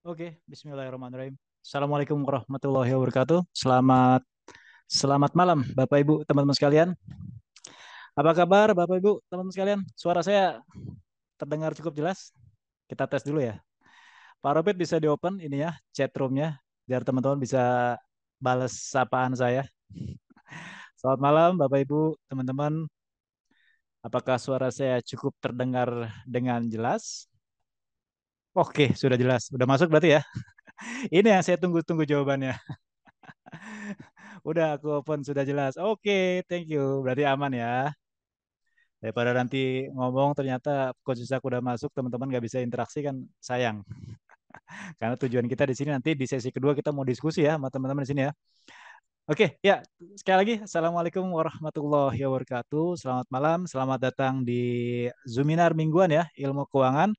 Oke, Bismillahirrahmanirrahim. Assalamualaikum warahmatullahi wabarakatuh. Selamat malam, Bapak Ibu, teman-teman sekalian. Apa kabar, Bapak Ibu, teman-teman sekalian? Suara saya terdengar cukup jelas? Kita tes dulu ya. Pak Robert bisa di-open ini ya, chat room-nya, biar teman-teman bisa balas sapaan saya. Selamat malam, Bapak Ibu, teman-teman. Apakah suara saya cukup terdengar dengan jelas? Oke, sudah jelas. Sudah masuk berarti ya. Ini yang saya tunggu-tunggu jawabannya. Udah aku open sudah jelas. Oke, thank you. Berarti aman ya. Daripada nanti ngomong ternyata coach Ishak udah masuk, teman-teman nggak bisa interaksi kan sayang. Karena tujuan kita di sini nanti di sesi kedua kita mau diskusi ya sama teman-teman di sini ya. Oke, ya sekali lagi Assalamualaikum warahmatullahi wabarakatuh. Selamat malam, selamat datang di Zoominar mingguan ya, ilmu keuangan.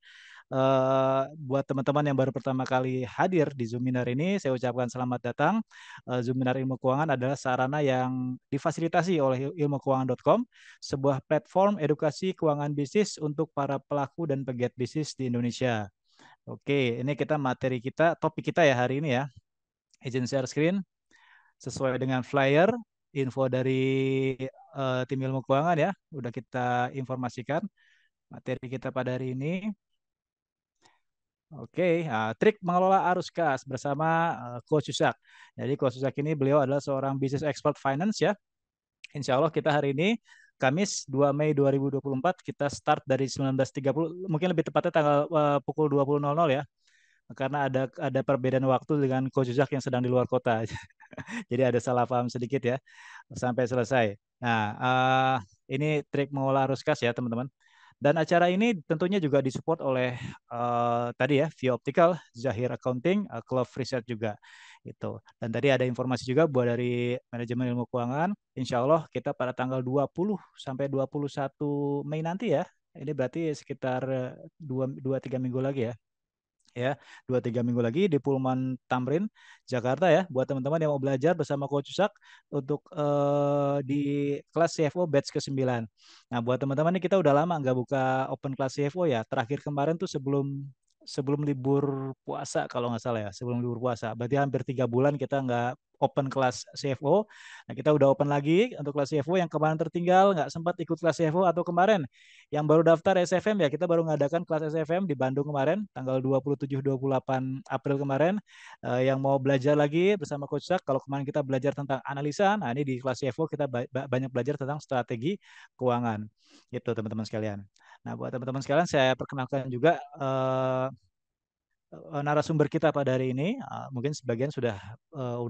Buat teman-teman yang baru pertama kali hadir di Zoominar ini, saya ucapkan selamat datang. Zoominar Ilmu Keuangan adalah sarana yang difasilitasi oleh ilmukeuangan.com, sebuah platform edukasi keuangan bisnis untuk para pelaku dan pegiat bisnis di Indonesia. Oke, ini kita materi kita, topik kita ya hari ini ya. Izin share screen sesuai dengan flyer, info dari tim ilmu keuangan ya, udah kita informasikan materi kita pada hari ini. Oke, trik mengelola arus kas bersama Coach Yusak. Jadi Coach Yusak ini beliau adalah seorang business expert finance ya. Insya Allah kita hari ini Kamis 2 Mei 2024 kita start dari 19.30, mungkin lebih tepatnya tanggal pukul 20.00 ya. Karena ada perbedaan waktu dengan Coach Yusak yang sedang di luar kota. Jadi ada salah paham sedikit ya sampai selesai. Nah, ini trik mengolah arus kas ya teman-teman. Dan acara ini tentunya juga disupport oleh tadi ya Via Optical, Zahir Accounting, Clove Research juga itu. Dan tadi ada informasi juga buat dari manajemen ilmu keuangan. Insya Allah kita pada tanggal 20 sampai 21 Mei nanti ya. Ini berarti sekitar 2-3 minggu lagi ya 2-3 minggu lagi di Pullman Tamrin Jakarta ya buat teman-teman yang mau belajar bersama Coach Sak untuk di kelas CFO batch ke-9. Nah buat teman-teman ini kita udah lama nggak buka open kelas CFO ya, terakhir kemarin tuh sebelum sebelum libur puasa kalau nggak salah ya, sebelum libur puasa berarti hampir 3 bulan kita nggak open kelas CFO. Nah kita udah open lagi untuk kelas CFO yang kemarin tertinggal nggak sempat ikut kelas CFO atau kemarin yang baru daftar SFM ya, kita baru ngadakan kelas SFM di Bandung kemarin, tanggal 27-28 April kemarin. Yang mau belajar lagi bersama Coach Sak, kalau kemarin kita belajar tentang analisa, nah ini di kelas CFO kita banyak belajar tentang strategi keuangan. Itu teman-teman sekalian. Nah buat teman-teman sekalian, saya perkenalkan juga narasumber kita pada hari ini. Mungkin sebagian sudah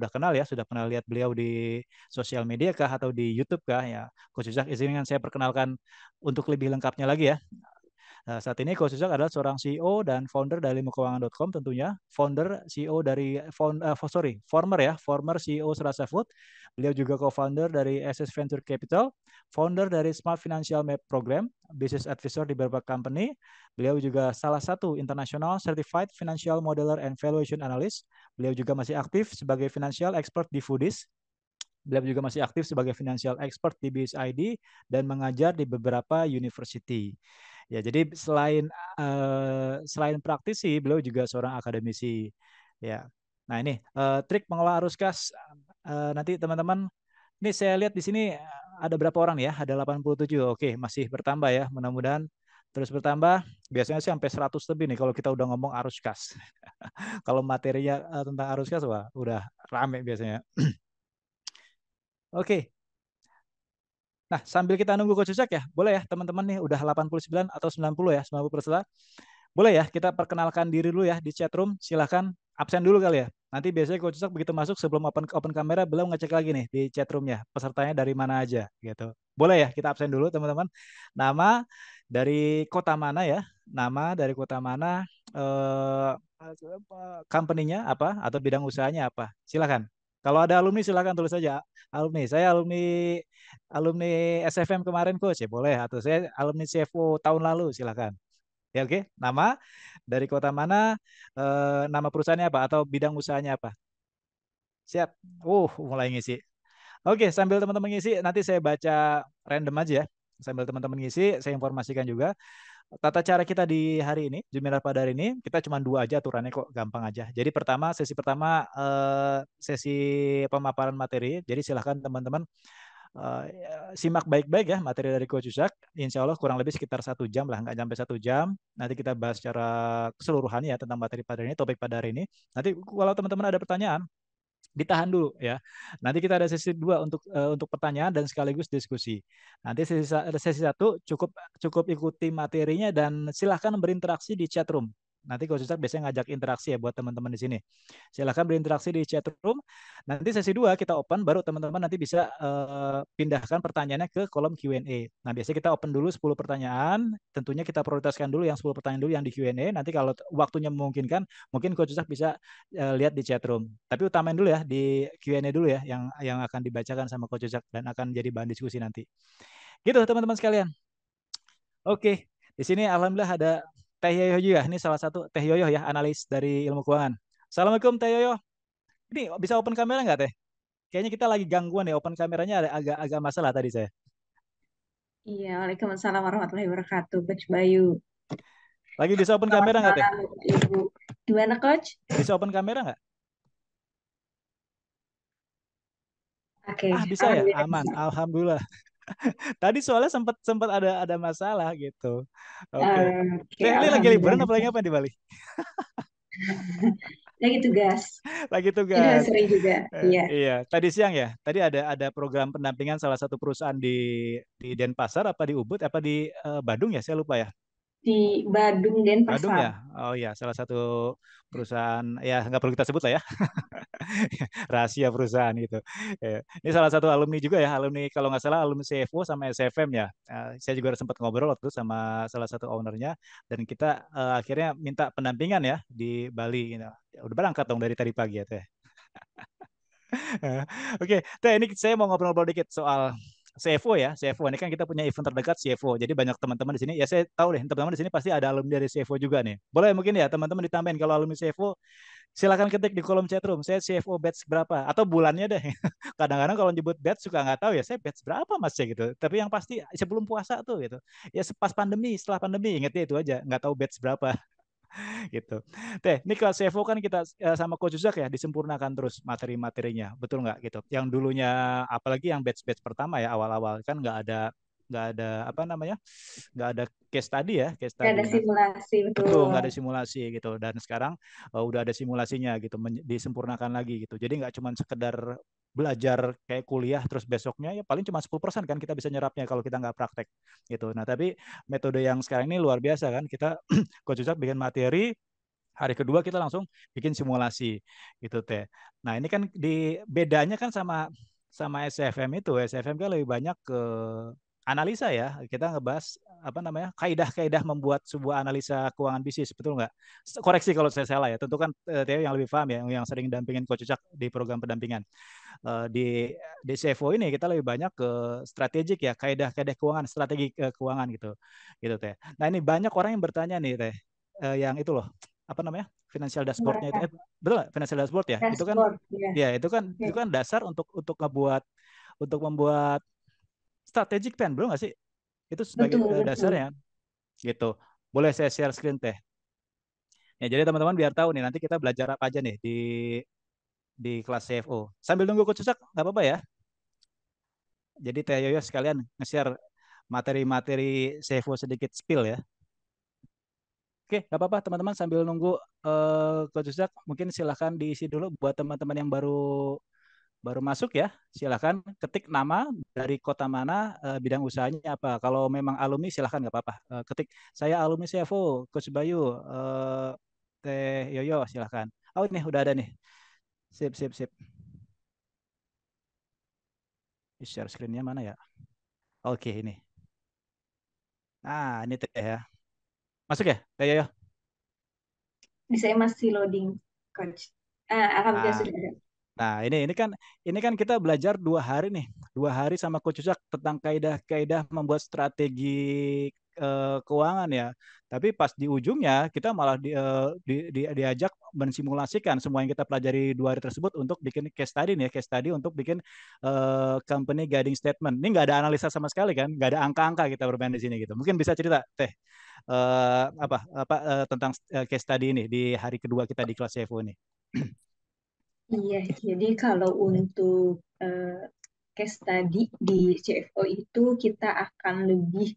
kenal ya, sudah pernah lihat beliau di sosial media kah atau di YouTube kah ya. Coach Sak, izinkan saya perkenalkan untuk lebih lengkapnya lagi ya. Saat ini Coach Zak adalah seorang CEO dan founder dari ilmukeuangan.com tentunya, founder CEO dari former CEO Serasa Food. Beliau juga co-founder dari SS Venture Capital, founder dari Smart Financial Map Program, business advisor di beberapa company. Beliau juga salah satu international certified financial modeler and valuation analyst. Beliau juga masih aktif sebagai financial expert di Foodies. Beliau juga masih aktif sebagai financial expert di BSID dan mengajar di beberapa university. Ya, jadi selain praktisi, beliau juga seorang akademisi. Ya. Nah, ini trik mengolah arus kas. Nanti teman-teman, ini saya lihat di sini ada berapa orang ya? Ada 87. Oke, masih bertambah ya. Mudah-mudahan terus bertambah. Biasanya sih sampai 100 lebih nih kalau kita udah ngomong arus kas. Kalau materinya tentang arus kas, wah, udah rame biasanya. Oke. Nah, sambil kita nunggu Coach Cak ya, boleh ya teman-teman nih udah 89 atau 90 ya, 90 peserta. Boleh ya kita perkenalkan diri dulu ya di chat room. Silahkan absen dulu kali ya. Nanti biasanya Coach Cak begitu masuk sebelum open kamera belum ngecek lagi nih di chat roomnya pesertanya dari mana aja gitu. Boleh ya kita absen dulu teman-teman. Nama dari kota mana ya? Nama dari kota mana? Eh, company-nya apa atau bidang usahanya apa? Silakan. Kalau ada alumni silakan tulis saja. Alumni, saya alumni SFM kemarin coach ya boleh atau saya alumni CFO tahun lalu silakan. Ya oke, nama dari kota mana, nama perusahaannya apa atau bidang usahanya apa? Siap. Mulai ngisi. Oke, sambil teman-teman ngisi nanti saya baca random aja ya. Sambil teman-teman ngisi, saya informasikan juga tata cara kita di hari ini, Juminar pada hari ini, kita cuma dua aja aturannya kok, gampang aja. Jadi sesi pertama sesi pemaparan materi. Jadi silahkan teman-teman simak baik-baik ya materi dari Coach Yusak. Insya Allah kurang lebih sekitar 1 jam lah, nggak sampai 1 jam. Nanti kita bahas secara keseluruhan ya tentang materi pada hari ini, topik pada hari ini. Nanti kalau teman-teman ada pertanyaan, ditahan dulu ya. Nanti kita ada sesi dua untuk pertanyaan dan sekaligus diskusi. Nanti sesi satu cukup cukup ikuti materinya dan silahkan berinteraksi di chat room. Nanti Coach Ustaz biasanya ngajak interaksi ya buat teman-teman di sini. Silahkan berinteraksi di chat room. Nanti sesi 2 kita open, baru teman-teman nanti bisa pindahkan pertanyaannya ke kolom Q&A. Nah, biasanya kita open dulu 10 pertanyaan. Tentunya kita prioritaskan dulu yang 10 pertanyaan dulu yang di Q&A. Nanti kalau waktunya memungkinkan, mungkin Coach Ustaz bisa lihat di chat room. Tapi utamain dulu ya di Q&A dulu ya yang akan dibacakan sama Coach Jack dan akan jadi bahan diskusi nanti. Gitu teman-teman sekalian. Oke, di sini alhamdulillah ada Teh Yoyo juga. Ini salah satu Teh Yoyo ya, analis dari ilmu keuangan. Assalamualaikum Teh Yoyo. Ini bisa open kamera nggak Teh? Kayaknya kita lagi gangguan ya, open kameranya ada agak masalah tadi saya. Iya, Waalaikumsalam warahmatullahi wabarakatuh, Coach Bayu. Lagi bisa open Selamat kamera nggak Teh? malam, Ibu. Gimana, Coach? Bisa open kamera nggak? Oke, Ah bisa ya, Alhamdulillah aman. bisa. Alhamdulillah. Tadi soalnya sempat sempat ada masalah gitu. Oke. Oke, Teh, ini lagi Alhamdulillah. liburan apa lagi apa di Bali? Lagi tugas. Lagi Ini udah tugas. sering juga. Iya, Iya, tadi siang ya. Tadi ada program pendampingan salah satu perusahaan di Denpasar apa di Ubud apa di Badung ya, saya lupa ya. di Badung, Badung Denpasar. ya. Oh iya, salah satu perusahaan ya nggak perlu kita sebut lah ya. Rahasia perusahaan gitu. Ini salah satu alumni juga ya, alumni kalau nggak salah alumni CFO sama SFM ya. Saya juga sempat ngobrol waktu itu sama salah satu ownernya dan kita akhirnya minta pendampingan ya di Bali gitu. Ya, udah berangkat dong dari tadi pagi ya Teh. Oke, Teh, ini saya mau ngobrol-ngobrol dikit soal CFO ya. CFO ini kan kita punya event terdekat CFO. Jadi banyak teman-teman di sini. Ya saya tahu deh, teman-teman di sini pasti ada alumni dari CFO juga nih. Boleh mungkin ya teman-teman ditambahin kalau alumni CFO, silakan ketik di kolom chat room. Saya CFO batch berapa atau bulannya deh. Kadang-kadang kalau nyebut batch suka nggak tahu ya. Saya batch berapa mas ya gitu. Tapi yang pasti sebelum puasa tuh gitu. Ya pas pandemi, setelah pandemi ingetnya itu aja. Nggak tahu batch berapa gitu. Teh, ini kelas CFO kan kita sama Coach Zak ya disempurnakan terus materi-materinya, betul nggak gitu? Yang dulunya apalagi yang batch-batch pertama ya awal-awal kan nggak ada apa namanya nggak ada case study ya case Nggak ada study. Nah, simulasi, betul betul. nggak ada simulasi gitu dan sekarang udah ada simulasinya gitu disempurnakan lagi gitu. Jadi nggak cuma sekedar belajar kayak kuliah terus besoknya ya paling cuma 10% kan kita bisa nyerapnya kalau kita nggak praktek gitu. Nah, tapi metode yang sekarang ini luar biasa kan kita Coach Ustaz bikin materi, hari kedua kita langsung bikin simulasi gitu teh. Nah ini kan di bedanya kan sama sama SFM itu, SFM kan lebih banyak ke analisa ya. Kita ngebahas apa namanya kaidah-kaidah membuat sebuah analisa keuangan bisnis, betul nggak? Koreksi kalau saya salah ya. Tentu kan Theo yang lebih paham ya, yang sering dampingin Coach Cak di program pendampingan. Di CFO ini kita lebih banyak ke strategik ya, kaidah-kaidah keuangan, strategi keuangan gitu, gitu teh. Nah ini banyak orang yang bertanya nih teh, yang itu loh, apa namanya, financial dashboardnya itu, Mereka betul nggak? Financial dashboard ya, itu kan, dashboard, ya. ya itu kan Oke. dasar untuk ngebuat, untuk membuat strategic plan, belum nggak sih? Itu sebagai Betul, betul. dasarnya, gitu. Boleh saya share screen teh? Ya, jadi teman-teman biar tahu nih nanti kita belajar apa aja nih di kelas CFO. Sambil nunggu coach Susak, nggak apa-apa ya. Jadi Teh Yoyo sekalian nge-share materi-materi CFO sedikit spill ya. Oke, nggak apa-apa teman-teman sambil nunggu Coach Zak, mungkin silahkan diisi dulu buat teman-teman yang baru baru masuk ya. Silahkan ketik nama dari kota mana, bidang usahanya apa. Kalau memang alumni silahkan nggak apa-apa. Ketik saya alumni CFO, Coach Bayu, Teh Yoyo silahkan. Oh ini udah ada nih. Sip, sip, sip. Share screen-nya mana ya? Oke ini. Nah ini Teh ya. Masuk ya, Teh Yoyo? Di saya masih loading, Coach. Alhamdulillah Ah, sudah ada. nah, ini kan kita belajar 2 hari nih, 2 hari sama Coach Uzak tentang kaidah-kaidah membuat strategi keuangan ya. Tapi pas di ujungnya kita malah diajak mensimulasikan semua yang kita pelajari 2 hari tersebut untuk bikin case study nih, case study untuk bikin company guiding statement. Ini nggak ada analisa sama sekali kan, nggak ada angka-angka kita bermain di sini gitu. Mungkin bisa cerita Teh tentang case study ini di hari kedua kita di kelas CFO ini. Iya, jadi kalau untuk case study di CFO itu kita akan lebih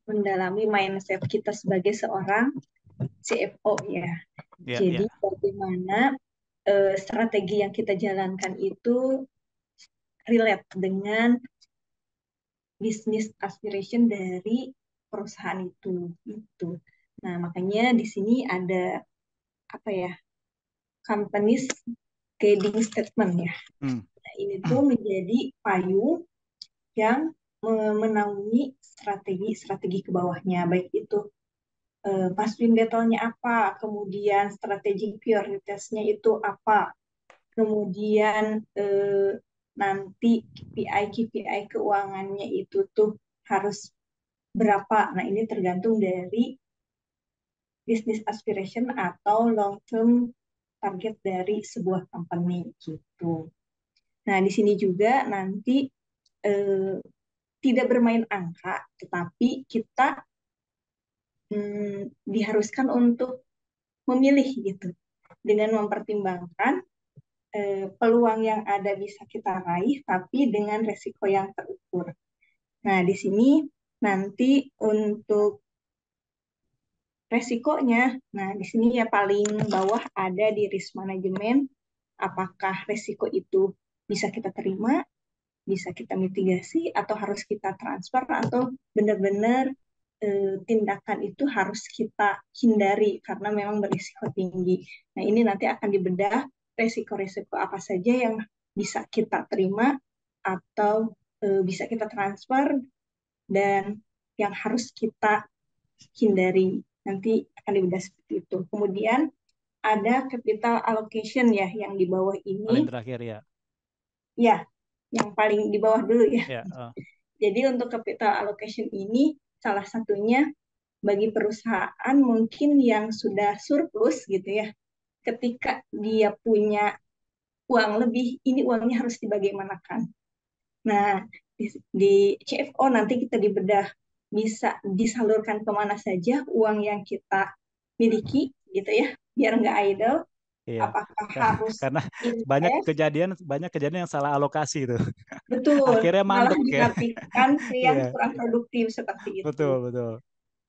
mendalami mindset kita sebagai seorang CFO ya. Ya, Jadi ya. bagaimana strategi yang kita jalankan itu relate dengan bisnis aspiration dari perusahaan itu. Nah, makanya di sini ada apa ya? Companies guiding statement ya. Hmm. Nah, ini tuh menjadi payung yang menaungi strategi ke bawahnya, baik itu must-win battle-nya apa, kemudian strategi prioritasnya itu apa, kemudian nanti KPI keuangannya itu tuh harus berapa. Nah, ini tergantung dari business aspiration atau long term target dari sebuah company gitu. Nah, di sini juga nanti eh, tidak bermain angka, tetapi kita diharuskan untuk memilih gitu, dengan mempertimbangkan peluang yang ada bisa kita raih, tapi dengan resiko yang terukur. Nah, di sini nanti untuk resikonya, nah di sini ya paling bawah ada di risk management, apakah resiko itu bisa kita terima, bisa kita mitigasi, atau harus kita transfer, atau benar-benar tindakan itu harus kita hindari karena memang berisiko tinggi. Nah, ini nanti akan dibedah resiko-resiko apa saja yang bisa kita terima atau bisa kita transfer dan yang harus kita hindari. Nanti akan dibedah seperti itu. Kemudian ada capital allocation ya yang di bawah Paling ini. terakhir ya. Ya, yang paling di bawah dulu ya. Ya, Jadi untuk capital allocation ini salah satunya bagi perusahaan mungkin yang sudah surplus gitu ya. Ketika dia punya uang lebih, ini uangnya harus dibagaimanakan. Nah, di CFO nanti kita dibedah bisa disalurkan kemana saja uang yang kita miliki gitu ya, biar nggak idle. iya. Apakah harus Karena invest? banyak kejadian yang salah alokasi itu. Betul, Akhirnya malah mandek ya. diartikan ke yang Iya, kurang produktif seperti itu. betul, betul.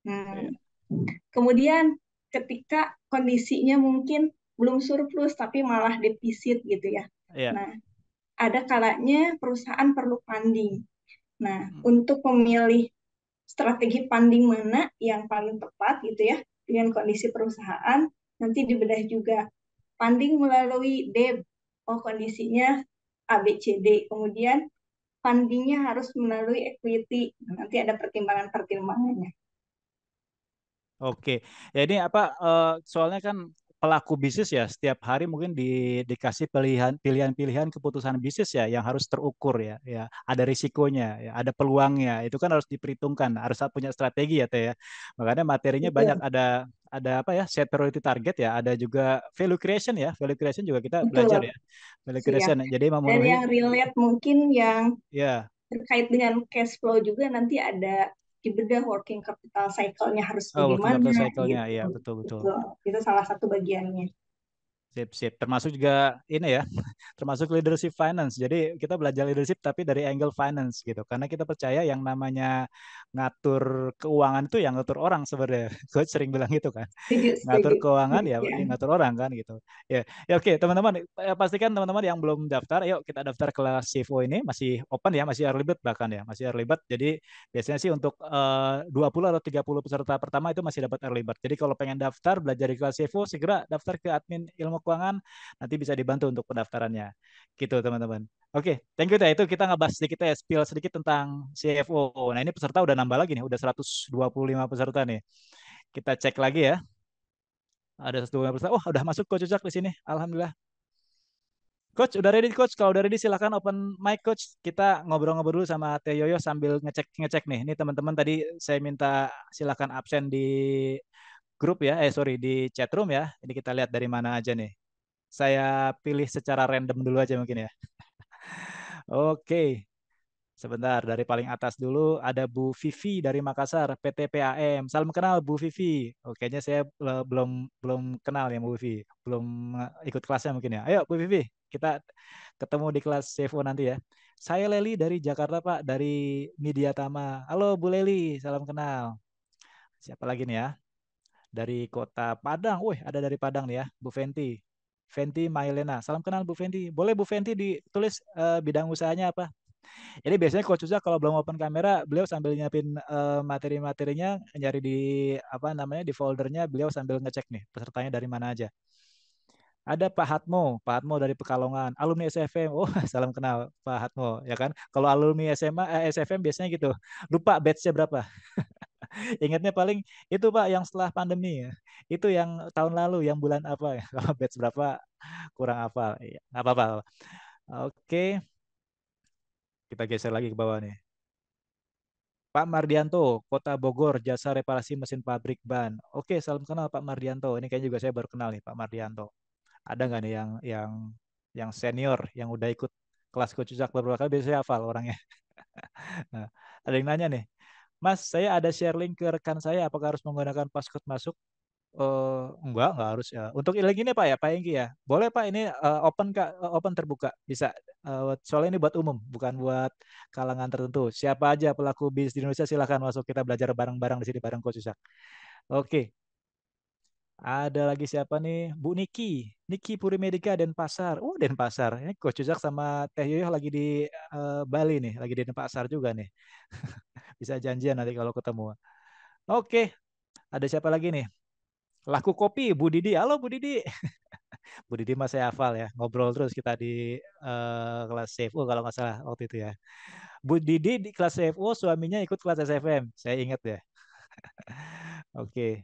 Iya. Hmm. Kemudian ketika kondisinya mungkin belum surplus tapi malah defisit gitu ya. Iya. Nah, ada kalanya perusahaan perlu funding. Nah, untuk memilih strategi funding mana yang paling tepat gitu ya dengan kondisi perusahaan, nanti dibedah juga funding melalui debt. Oh, kondisinya ABCD. Kemudian fundingnya harus melalui equity. Nanti ada pertimbangan-pertimbangannya. Oke, ya ini apa? Soalnya kan pelaku bisnis ya setiap hari mungkin dikasih pilihan-pilihan keputusan bisnis ya yang harus terukur ya, ya ada risikonya, ya ada peluangnya. Itu kan harus diperhitungkan, harus punya strategi ya Teh ya. Makanya materinya banyak Betul, ada apa ya? Set priority target ya, ada juga value creation ya. Value creation juga kita belajar betul. ya. Value Siap. creation. Jadi Dan memenuhi yang relate mungkin yang ya. terkait dengan cash flow juga nanti ada dibedah working capital cycle-nya harus Oh, working bagaimana capital cycle-nya gitu. ya, betul betul. Betul. Itu salah satu bagiannya. Sip, sip. Termasuk juga ini ya, termasuk leadership finance. Jadi kita belajar leadership tapi dari angle finance gitu. Karena kita percaya yang namanya ngatur keuangan itu yang ngatur orang sebenarnya. Coach sering bilang gitu kan. Setuju, Ngatur setuju. keuangan ya, Ya. ya ngatur orang kan gitu. Ya, ya oke teman-teman. Pastikan teman-teman yang belum daftar, yuk kita daftar kelas CFO ini masih open ya, masih early bird bahkan ya, masih early bird. Jadi biasanya sih untuk 20 atau 30 peserta pertama itu masih dapat early bird. Jadi kalau pengen daftar belajar di kelas CFO segera daftar ke admin ilmu keuangan, nanti bisa dibantu untuk pendaftarannya. Gitu teman-teman. Oke, thank you Teh. Itu kita ngebahas sedikit ya, spill sedikit tentang CFO. Nah, ini peserta udah nambah lagi nih, udah 125 peserta nih. Kita cek lagi ya. Ada 125 peserta. Oh, udah masuk Coach Cak di sini. Alhamdulillah. Coach, udah ready Coach? Kalau udah ready silahkan open mic Coach. Kita ngobrol-ngobrol dulu sama Teh Yoyo sambil ngecek-ngecek nih. Ini teman-teman tadi saya minta silahkan absen di grup ya. Sorry di chat room ya. Ini kita lihat dari mana aja nih. Saya pilih secara random dulu aja mungkin ya. Oke. Sebentar, dari paling atas dulu ada Bu Vivi dari Makassar, PT PAM. Salam kenal Bu Vivi. Oke, kayaknya saya belum belum kenal ya Bu Vivi. Belum ikut kelasnya mungkin ya. Ayo Bu Vivi, kita ketemu di kelas CFO nanti ya. Saya Leli dari Jakarta Pak, dari Media Tama. Halo Bu Leli, salam kenal. Siapa lagi nih ya? Dari kota Padang. Wih, ada dari Padang nih ya, Bu Fenti. Fenti Mailena. Salam kenal Bu Fenti. Boleh Bu Fenti ditulis bidang usahanya apa? Ini biasanya Coach Uza kalau belum open kamera, beliau sambil nyiapin materi-materinya, nyari di apa namanya di foldernya, beliau sambil ngecek nih pesertanya dari mana aja. Ada Pak Hatmo dari Pekalongan, alumni SFM. Oh, salam kenal Pak Hatmo, ya kan? Kalau alumni SMA, SFM biasanya gitu, lupa batch-nya berapa. Ingatnya paling itu Pak yang setelah pandemi ya. Itu yang tahun lalu, yang bulan apa ya? Kalau batch berapa kurang hafal. Iya, nggak apa-apa. Oke, kita geser lagi ke bawah nih. Pak Mardianto, Kota Bogor, jasa reparasi mesin pabrik ban. Oke, salam kenal Pak Mardianto. Ini kayaknya juga saya baru kenal nih Pak Mardianto. Ada nggak nih yang senior yang udah ikut kelas Coach Uzak beberapa kali biasanya hafal orangnya. Nah, ada yang nanya nih, Mas, saya ada share link ke rekan saya. Apakah harus menggunakan passcode masuk? Enggak harus ya. Untuk link ini Pak ya, Pak Engki ya. Boleh Pak, ini open Kak, open terbuka, bisa. Soalnya ini buat umum, bukan buat kalangan tertentu. Siapa aja pelaku bisnis di Indonesia silahkan masuk, kita belajar bareng-bareng di sini bareng Coach Yusak. Oke, ada lagi siapa nih? Bu Niki, Niki Puri Medika Denpasar. Denpasar. Ini Coach Yusak sama Teh Yoyo lagi di Bali nih, lagi di Denpasar juga nih. Bisa janjian nanti kalau ketemu. Oke, ada siapa lagi nih? Laku Kopi, Bu Didi. Halo Bu Didi. Bu Didi mas saya hafal ya. Ngobrol terus kita di kelas CFO kalau nggak salah waktu itu ya. Bu Didi di kelas CFO suaminya ikut kelas SFM. Saya ingat ya. Oke.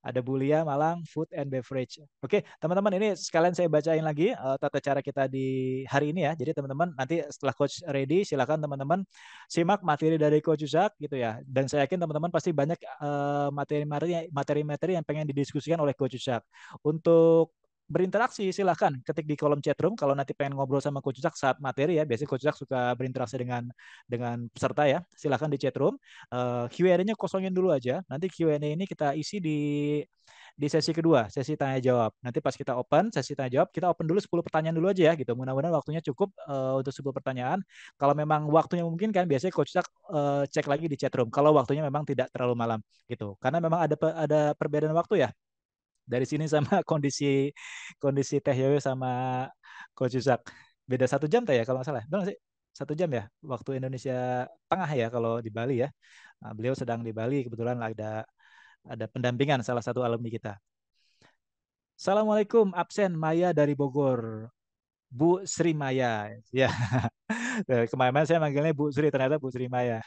Ada Bulia Malang Food and Beverage. Oke, teman-teman ini sekalian saya bacain lagi tata cara kita di hari ini ya. Jadi teman-teman nanti setelah coach ready silakan teman-teman simak materi dari Coach Yusak gitu ya. Dan saya yakin teman-teman pasti banyak materi-materi yang pengen didiskusikan oleh Coach Yusak. Untuk berinteraksi silahkan ketik di kolom chat room kalau nanti pengen ngobrol sama Coach Yusak saat materi ya. Biasanya Coach Yusak suka berinteraksi dengan peserta ya. Silahkan di chat room. Q&A-nya kosongin dulu aja. Nanti Q&A ini kita isi di sesi kedua, sesi tanya jawab. Nanti pas kita open sesi tanya jawab, kita open dulu 10 pertanyaan dulu aja ya gitu. Mudah-mudahan waktunya cukup untuk 10 pertanyaan. Kalau memang waktunya mungkin kan biasanya coach cek lagi di chat room kalau waktunya memang tidak terlalu malam gitu. Karena memang ada perbedaan waktu ya dari sini sama kondisi kondisi Teh Yoyo sama Coach Yusak. Beda 1 jam Teh ya kalau nggak salah. Benar sih? 1 jam ya waktu Indonesia Tengah ya kalau di Bali ya. Nah, beliau sedang di Bali kebetulan ada pendampingan salah satu alumni kita. Assalamualaikum, absen Maya dari Bogor. Bu Sri Maya. Ya, kemarin saya manggilnya Bu Sri, ternyata Bu Sri Maya.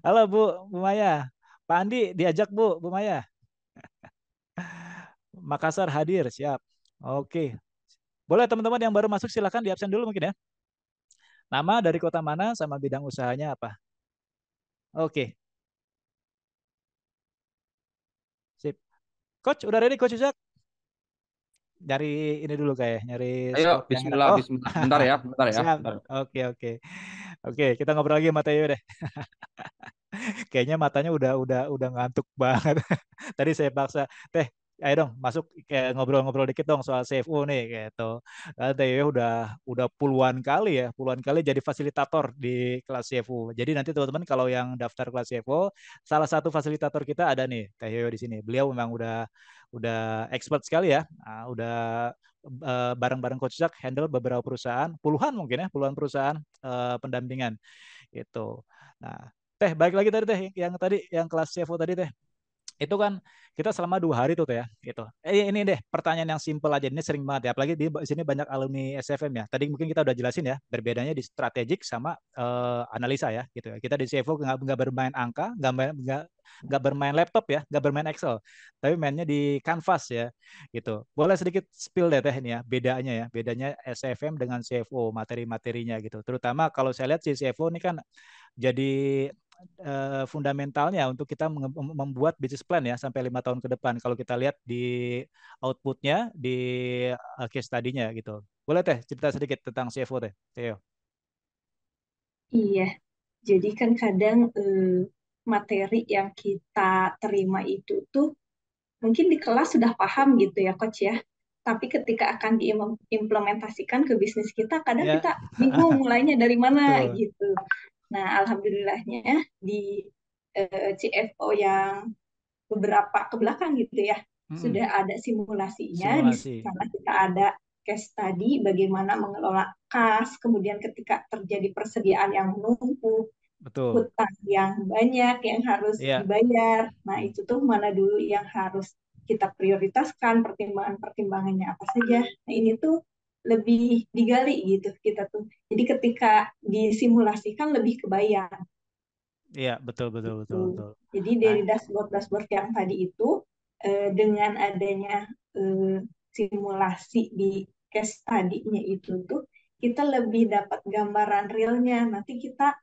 Halo Bu Maya. Pak Andi diajak Bu Maya. Makassar hadir, siap. Oke. Boleh teman-teman yang baru masuk silakan di absen dulu mungkin ya. Nama dari kota mana sama bidang usahanya apa? Oke, sip. Coach, udah ready Coach Uzak? Nyari ini dulu kayak, nyari Ayo, spot yang enak. Bismillah, Oh, Bismillah. Bentar ya, bentar ya. siap. Bentar. Oke, oke. Oke, kita ngobrol lagi sama Teo deh. Kayaknya matanya udah ngantuk banget. Tadi saya paksa, Teh, ayo dong masuk kayak ngobrol-ngobrol dikit dong soal CFO nih gitu. Teh udah puluhan kali jadi fasilitator di kelas CFO. Jadi nanti teman-teman kalau yang daftar kelas CFO, salah satu fasilitator kita ada nih, Teh Yoyo di sini. Beliau memang udah expert sekali ya. Udah bareng-bareng Coach Jack handle beberapa perusahaan, puluhan mungkin ya, puluhan perusahaan pendampingan gitu. Nah, Teh, balik lagi tadi Teh, yang tadi yang kelas CFO tadi Teh. Itu kan kita selama 2 hari tuh Teh ya, gitu. Ini deh pertanyaan yang simple aja, ini sering banget ya, apalagi di sini banyak alumni SFM ya. Tadi mungkin kita udah jelasin ya, berbedanya di strategik sama analisa ya, gitu ya. Kita di CFO nggak bermain angka, nggak nggak bermain laptop ya, nggak bermain Excel, tapi mainnya di Canvas ya, gitu. Boleh sedikit spill deh teh ini ya, bedanya SFM dengan CFO materi-materinya gitu. Terutama kalau saya lihat si CFO ini kan jadi fundamentalnya untuk kita membuat business plan ya sampai 5 tahun ke depan. Kalau kita lihat di outputnya di case study-nya gitu. Boleh teh cerita sedikit tentang CFO teh, Theo. Iya, jadi kan kadang materi yang kita terima itu tuh mungkin di kelas sudah paham gitu ya, Coach ya. Tapi ketika akan diimplementasikan ke bisnis kita, kadang Ya, kita bingung mulainya dari mana betul, gitu. Nah, alhamdulillahnya di CFO yang beberapa ke belakang gitu ya, mm-mm. sudah ada simulasinya. Di Simulasi, sana kita ada case study bagaimana mengelola kas, kemudian ketika terjadi persediaan yang menumpuk, betul. hutang yang banyak yang harus Iya, dibayar. Nah, hmm, itu tuh mana dulu yang harus kita prioritaskan, pertimbangan-pertimbangannya apa saja. Nah, ini tuh lebih digali gitu kita tuh. Jadi ketika disimulasikan lebih kebayang iya betul betul betul gitu. betul. Jadi Nah, dari dashboard-dashboard yang tadi itu dengan adanya simulasi di case tadinya itu tuh kita lebih dapat gambaran realnya. Nanti kita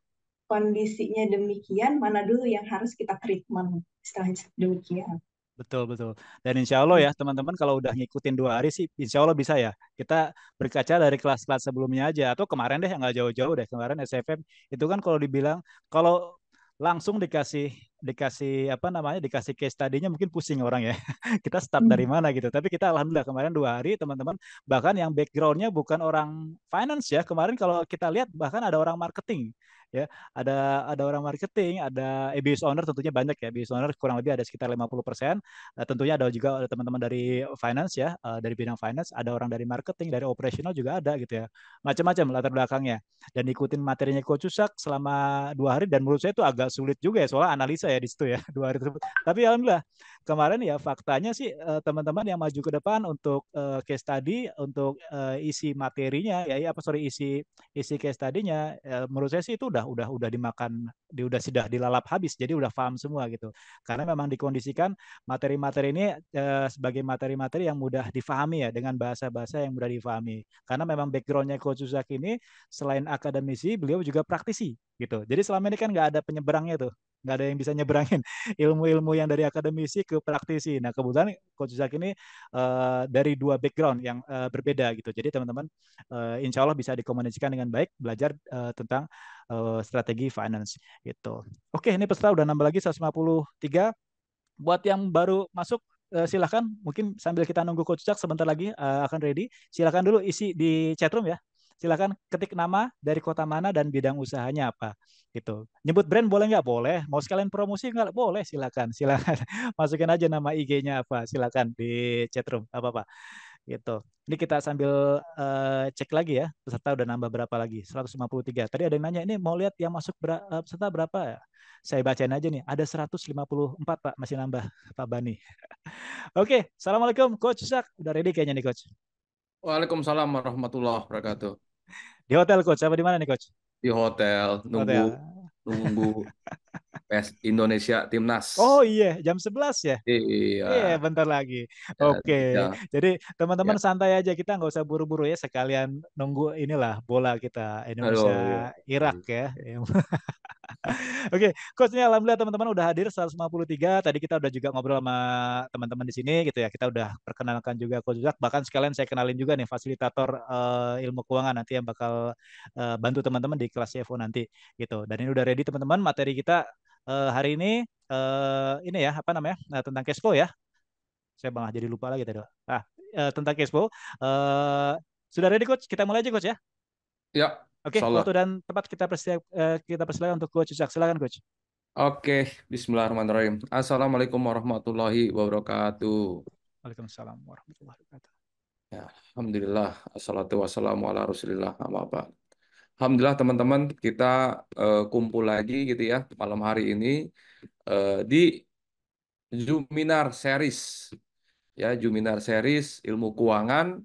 kondisinya demikian, mana dulu yang harus kita treatment setelah demikian. betul betul. Dan insya Allah ya teman-teman kalau udah ngikutin 2 hari sih, insya Allah bisa ya. Kita berkaca dari kelas-kelas sebelumnya aja atau kemarin deh yang nggak jauh-jauh deh kemarin SFM itu kan kalau dibilang kalau langsung dikasih dikasih apa namanya dikasih case tadinya mungkin pusing orang ya. Kita start dari Hmm. mana gitu. Tapi kita alhamdulillah kemarin 2 hari teman-teman bahkan yang backgroundnya bukan orang finance ya kemarin kalau kita lihat bahkan ada orang marketing ya ada orang marketing, ada business owner tentunya banyak ya. Business owner kurang lebih ada sekitar 50%. Tentunya ada juga teman-teman dari finance ya, dari bidang finance, ada orang dari marketing, dari operational juga ada gitu ya. Macam-macam latar belakangnya. Dan ikutin materinya Coach Cusak selama 2 hari dan menurut saya itu agak sulit juga ya soalnya analisa ya di situ ya 2 hari tersebut. Tapi alhamdulillah kemarin ya faktanya sih teman-teman yang maju ke depan untuk case study untuk isi materinya ya apa sorry isi isi case tadinya menurut saya sih itu udah dimakan udah sudah dilalap habis jadi udah paham semua gitu karena memang dikondisikan materi-materi ini sebagai materi-materi yang mudah difahami ya dengan bahasa-bahasa yang mudah difahami karena memang backgroundnya Coach Uzak ini selain akademisi beliau juga praktisi gitu jadi selama ini kan nggak ada penyeberangnya tuh nggak ada yang bisa nyeberangin ilmu-ilmu yang dari akademisi ke praktisi. Nah kebetulan Coach Zak ini dari 2 background yang berbeda gitu. Jadi teman-teman insya Allah bisa dikomunikasikan dengan baik belajar tentang strategi finance gitu. Oke ini peserta udah nambah lagi 153. Buat yang baru masuk silahkan mungkin sambil kita nunggu Coach Jack sebentar lagi akan ready. Silahkan dulu isi di chatroom ya. Silahkan ketik nama dari kota mana dan bidang usahanya apa gitu. Nyebut brand boleh nggak? Boleh. Mau sekalian promosi nggak? Boleh. Silakan. Silakan. Masukin aja nama IG-nya apa. Silakan di chatroom. Apa apa gitu. Ini kita sambil cek lagi ya. Peserta udah nambah berapa lagi? 153. Tadi ada yang nanya ini mau lihat yang masuk peserta berapa ya? Saya bacain aja nih. Ada 154 Pak, masih nambah Pak Bani. Oke, Assalamualaikum Coach Sak. Udah ready kayaknya nih Coach. Waalaikumsalam warahmatullahi wabarakatuh. Di hotel Coach, apa di mana nih Coach? Di hotel nunggu Hotel. nunggu PES Indonesia Timnas. Oh iya, jam 11 ya? Iya, Iya, bentar lagi. ya, Oke, ya, jadi teman-teman ya. santai aja, kita nggak usah buru-buru ya, sekalian nunggu inilah bola kita Indonesia Aduh, iya. Irak ya. Oke, Coach ini alhamdulillah teman-teman udah hadir 153. Tadi kita udah juga ngobrol sama teman-teman di sini gitu ya. Kita udah perkenalkan juga Coach Zak. Bahkan sekalian saya kenalin juga nih fasilitator ilmu keuangan nanti yang bakal bantu teman-teman di kelas CFO nanti gitu. Dan ini udah ready teman-teman materi kita hari ini ya apa namanya tentang cash flow ya. Saya malah jadi lupa lagi tadi. Tentang cash flow. Eh, sudah ready Coach? Kita mulai aja Coach ya. Ya, Oke, waktu insyaallah. dan tempat kita persilakan untuk Coach Zak. Silakan Coach. Oke, Bismillahirrahmanirrahim. Assalamualaikum warahmatullahi wabarakatuh. Waalaikumsalam warahmatullahi wabarakatuh. Ya, Alhamdulillah, assalatu wassalamu ala rasulillah, amma ba'd. Alhamdulillah teman-teman, kita kumpul lagi gitu ya malam hari ini di Juminar Series. Ya, Juminar Series ilmu keuangan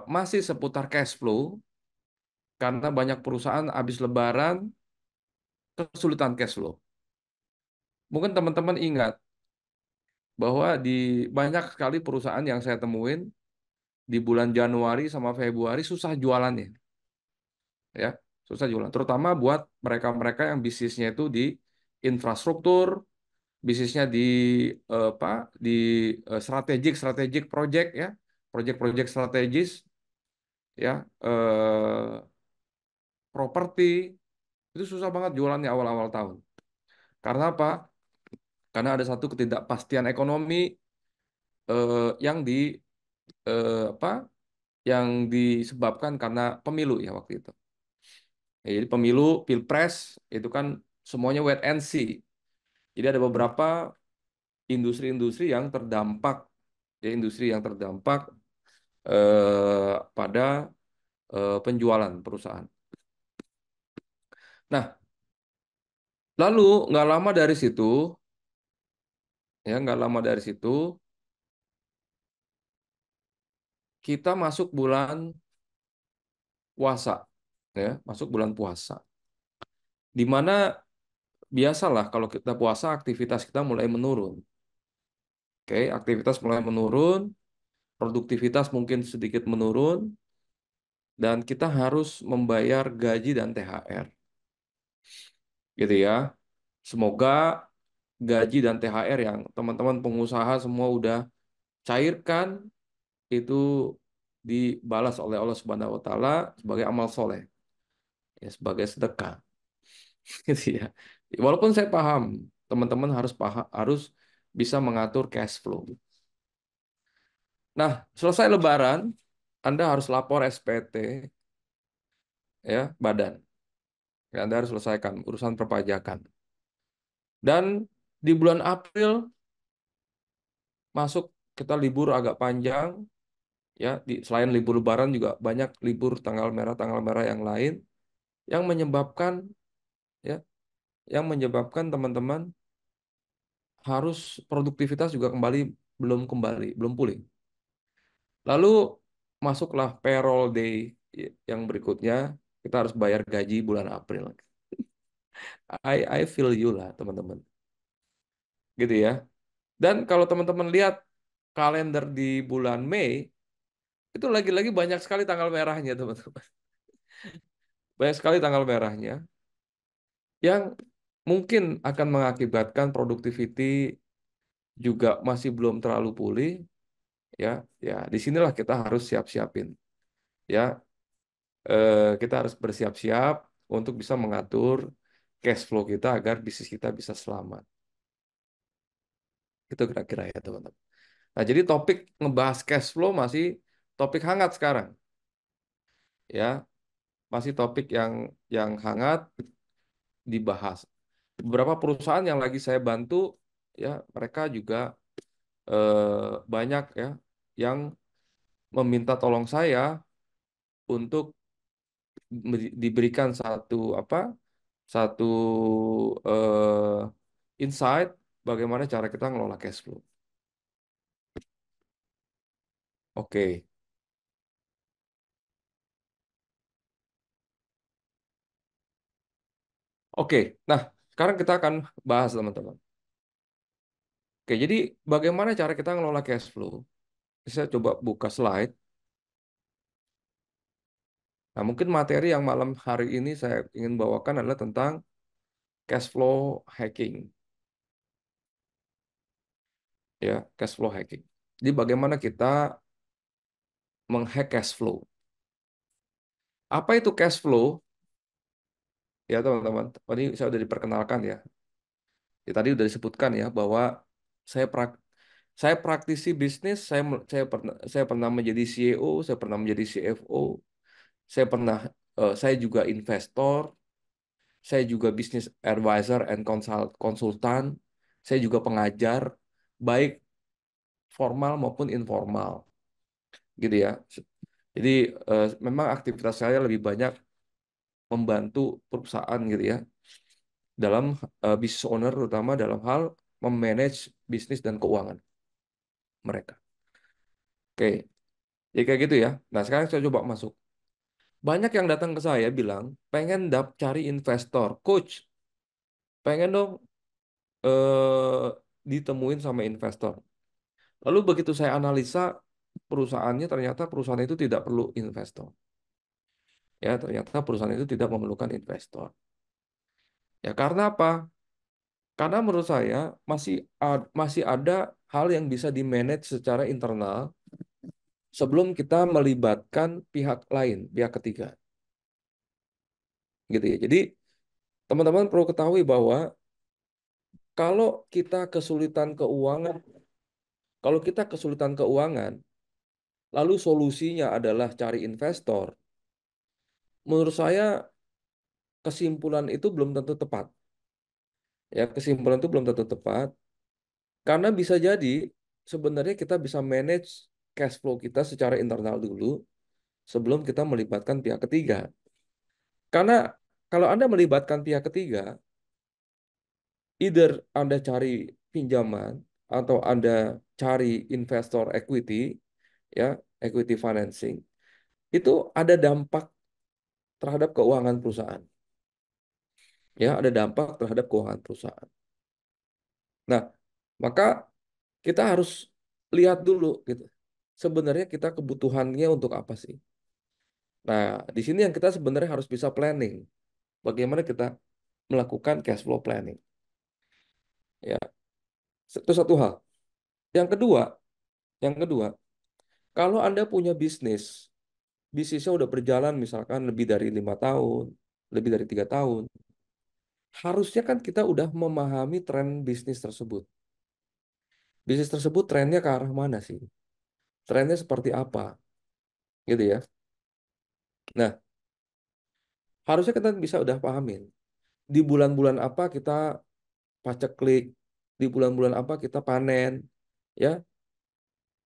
masih seputar cash flow karena banyak perusahaan habis lebaran kesulitan cash flow. mungkin teman-teman ingat bahwa di banyak sekali perusahaan yang saya temuin di bulan Januari sama Februari susah jualannya, ya, susah jualan. Terutama buat mereka-mereka yang bisnisnya itu di infrastruktur, bisnisnya di apa, di strategik strategik project ya, project-project strategis ya, properti itu susah banget jualannya awal-awal tahun. Karena apa? Karena ada satu ketidakpastian ekonomi yang apa? Yang disebabkan karena pemilu ya waktu itu. Ya, jadi pemilu, pilpres itu kan semuanya wait and see. Jadi ada beberapa industri-industri yang terdampak, ya industri yang terdampak pada penjualan perusahaan. Nah, lalu nggak lama dari situ, ya nggak lama dari situ kita masuk bulan puasa, ya masuk bulan puasa, di mana biasalah kalau kita puasa aktivitas kita mulai menurun. Oke, aktivitas mulai menurun, produktivitas mungkin sedikit menurun, dan kita harus membayar gaji dan THR, gitu ya. Semoga gaji dan THR yang teman-teman pengusaha semua udah cairkan itu dibalas oleh Allah Subhanahu wa taala sebagai amal soleh, ya, sebagai sedekah. Gitu ya. Walaupun saya paham, teman-teman harus bisa mengatur cash flow. Nah, selesai Lebaran, Anda harus lapor SPT, ya, badan. Ya, Anda harus selesaikan urusan perpajakan. Dan di bulan April masuk kita libur agak panjang, ya. Selain libur Lebaran juga banyak libur tanggal merah yang lain yang menyebabkan, ya, yang menyebabkan teman-teman harus produktivitas juga belum pulih. Lalu masuklah payroll day yang berikutnya, kita harus bayar gaji bulan April. I feel you lah teman-teman, gitu ya. Dan kalau teman-teman lihat kalender di bulan Mei, itu lagi-lagi banyak sekali tanggal merahnya teman-teman. Banyak sekali tanggal merahnya yang mungkin akan mengakibatkan productivity juga masih belum terlalu pulih, ya. Ya, disinilah kita harus siap-siapin, ya. Kita harus bersiap-siap untuk bisa mengatur cash flow kita agar bisnis kita bisa selamat. Itu kira-kira ya teman-teman. Nah, jadi topik ngebahas cash flow masih topik hangat sekarang, ya, masih topik yang hangat dibahas. Beberapa perusahaan yang lagi saya bantu, ya, mereka juga banyak ya yang meminta tolong saya untuk diberikan satu insight bagaimana cara kita ngelola cash flow. Oke, oke. Nah, sekarang kita akan bahas teman-teman. Oke, jadi bagaimana cara kita ngelola cash flow? Saya coba buka slide. Nah, mungkin materi yang malam hari ini saya ingin bawakan adalah tentang cash flow hacking, ya, cash flow hacking. Jadi bagaimana kita menghack cash flow? Apa itu cash flow? Ya, teman-teman. Tadi saya sudah diperkenalkan ya. Ya, tadi sudah disebutkan ya bahwa saya prak, saya praktisi bisnis, saya pernah menjadi CEO, saya pernah menjadi CFO, saya pernah saya juga investor, saya juga business advisor and konsultan, saya juga pengajar baik formal maupun informal, gitu ya. Jadi memang aktivitas saya lebih banyak membantu perusahaan gitu ya dalam business owner terutama dalam hal memanage bisnis dan keuangan mereka. Oke, ya kayak gitu ya. Nah, sekarang saya coba masuk. Banyak yang datang ke saya bilang, pengen cari investor, coach, pengen dong eh, ditemuin sama investor. Lalu begitu saya analisa perusahaannya, ternyata perusahaan itu tidak perlu investor. Ya, ternyata perusahaan itu tidak memerlukan investor. Ya, karena apa? Karena menurut saya masih ada hal yang bisa di-manage secara internal sebelum kita melibatkan pihak lain, pihak ketiga. Gitu ya. Jadi, teman-teman perlu ketahui bahwa kalau kita kesulitan keuangan, kalau kita kesulitan keuangan, lalu solusinya adalah cari investor, menurut saya kesimpulan itu belum tentu tepat. Ya, kesimpulan itu belum tentu tepat karena bisa jadi sebenarnya kita bisa manage cash flow kita secara internal dulu sebelum kita melibatkan pihak ketiga. Karena kalau Anda melibatkan pihak ketiga, either Anda cari pinjaman atau Anda cari investor equity, ya, equity financing, itu ada dampak terhadap keuangan perusahaan. Ya, ada dampak terhadap keuangan perusahaan. Nah, maka kita harus lihat dulu gitu. Sebenarnya kita kebutuhannya untuk apa sih? Nah, di sini yang kita sebenarnya harus bisa planning. Bagaimana kita melakukan cash flow planning. Ya, itu satu hal. Yang kedua, yang kedua, kalau Anda punya bisnisnya udah berjalan misalkan lebih dari 5 tahun, lebih dari 3 tahun, harusnya kan kita udah memahami tren bisnis tersebut. Bisnis tersebut trennya ke arah mana sih? Trennya seperti apa? Gitu ya. Nah, harusnya kita bisa udah pahamin. Di bulan-bulan apa kita paceklik, di bulan-bulan apa kita panen, ya,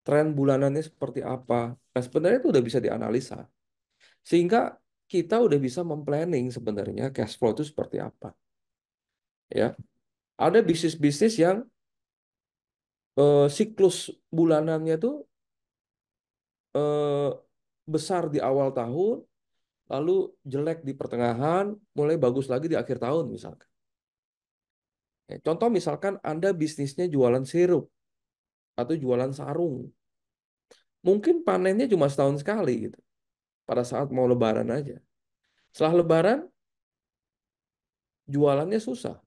tren bulanannya seperti apa. Nah, sebenarnya itu udah bisa dianalisa. Sehingga kita udah bisa memplanning sebenarnya cash flow itu seperti apa. Ya, ada bisnis-bisnis yang siklus bulanannya itu eh, besar di awal tahun, lalu jelek di pertengahan, mulai bagus lagi di akhir tahun misalkan. Ya, contoh misalkan Anda bisnisnya jualan sirup atau jualan sarung. Mungkin panennya cuma setahun sekali gitu. Pada saat mau lebaran aja. Setelah lebaran, jualannya susah.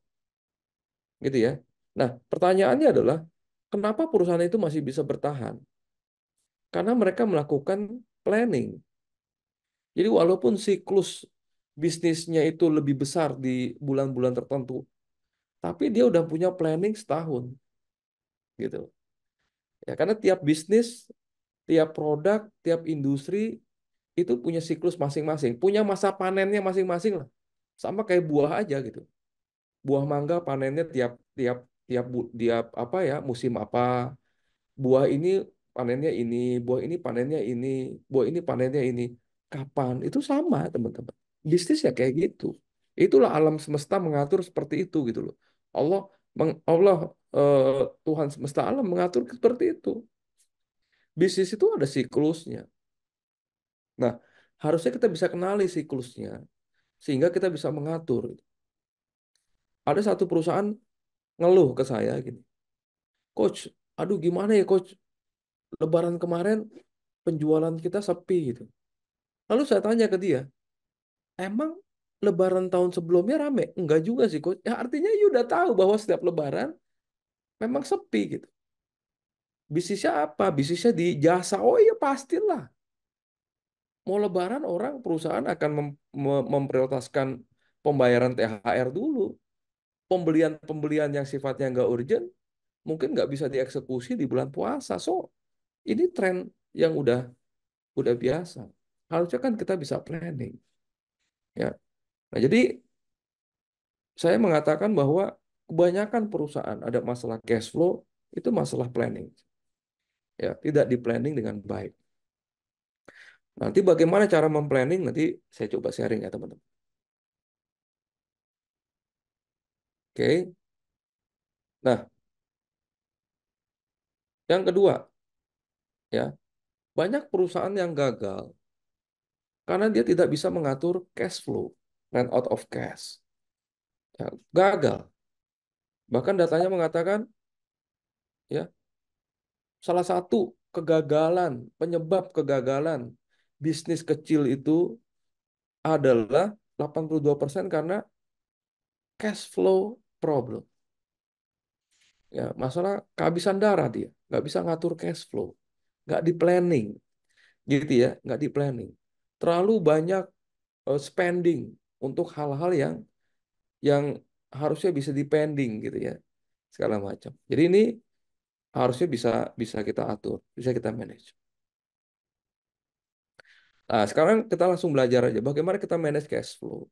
Gitu ya. Nah, pertanyaannya adalah, kenapa perusahaan itu masih bisa bertahan? Karena mereka melakukan planning. Jadi walaupun siklus bisnisnya itu lebih besar di bulan-bulan tertentu, tapi dia udah punya planning setahun. Gitu. Ya, karena tiap bisnis, tiap produk, tiap industri itu punya siklus masing-masing, punya masa panennya masing-masing lah. Sama kayak buah aja gitu. Buah mangga panennya tiap tiap tiap apa ya, musim apa. Buah ini panennya ini, buah ini panennya ini, buah ini panennya ini. Kapan? Itu sama, teman-teman. Bisnis ya kayak gitu. Itulah alam semesta mengatur seperti itu gitu loh. Allah Allah Tuhan semesta alam mengatur seperti itu. Bisnis itu ada siklusnya. Nah, harusnya kita bisa kenali siklusnya sehingga kita bisa mengatur. Ada satu perusahaan ngeluh ke saya gini, Coach, aduh gimana ya Coach, Lebaran kemarin penjualan kita sepi gitu. Lalu saya tanya ke dia, emang Lebaran tahun sebelumnya rame? Enggak juga sih Coach. Ya artinya you udah tahu bahwa setiap Lebaran memang sepi gitu. Bisnisnya apa? Bisnisnya di jasa. Oh iya pastilah. Mau Lebaran orang perusahaan akan memprioritaskan pembayaran THR dulu. Pembelian-pembelian yang sifatnya nggak urgent mungkin nggak bisa dieksekusi di bulan puasa. So, ini tren yang udah biasa. Harusnya kan kita bisa planning, ya. Nah, jadi saya mengatakan bahwa kebanyakan perusahaan ada masalah cash flow itu masalah planning, ya, tidak di planning dengan baik. Nanti bagaimana cara memplanning nanti saya coba sharing ya teman-teman. Oke. Nah, yang kedua, ya, banyak perusahaan yang gagal karena dia tidak bisa mengatur cash flow, run out of cash. Ya, gagal. Bahkan datanya mengatakan ya, salah satu penyebab kegagalan bisnis kecil itu adalah 82% karena cash flow problem. Ya, masalah kehabisan darah dia, nggak bisa ngatur cash flow, nggak di planning, gitu ya, nggak di planning. Terlalu banyak spending untuk hal-hal yang harusnya bisa dipending gitu ya, segala macam. Jadi ini harusnya bisa bisa kita atur, bisa kita manage. Nah, sekarang kita langsung belajar aja bagaimana kita manage cash flow.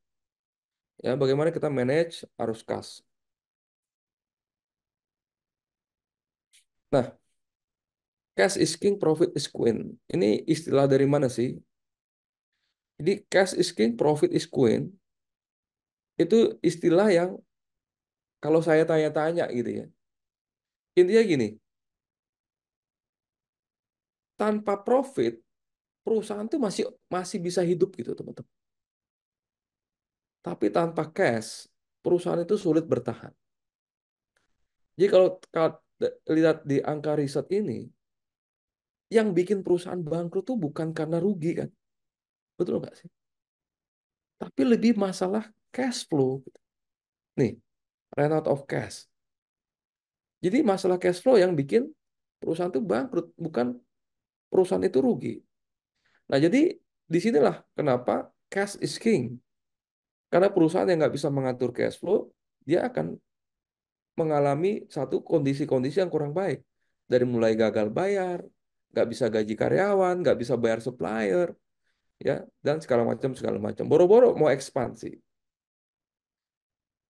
Ya, bagaimana kita manage arus kas. Nah, cash is king, profit is queen. Ini istilah dari mana sih? Jadi cash is king, profit is queen itu istilah yang kalau saya tanya-tanya gitu ya. Intinya gini, tanpa profit perusahaan tuh masih masih bisa hidup gitu, teman-teman. Tapi tanpa cash, perusahaan itu sulit bertahan. Jadi kalau lihat di angka riset ini, yang bikin perusahaan bangkrut tuh bukan karena rugi kan. Betul nggak sih? Tapi lebih masalah cash flow. Nih, run out of cash. Jadi masalah cash flow yang bikin perusahaan itu bangkrut, bukan perusahaan itu rugi. Nah, jadi disinilah kenapa cash is king. Karena perusahaan yang nggak bisa mengatur cash flow, dia akan mengalami satu kondisi-kondisi yang kurang baik. Dari mulai gagal bayar, nggak bisa gaji karyawan, nggak bisa bayar supplier, ya, dan segala macam segala macam. Boro-boro mau ekspansi.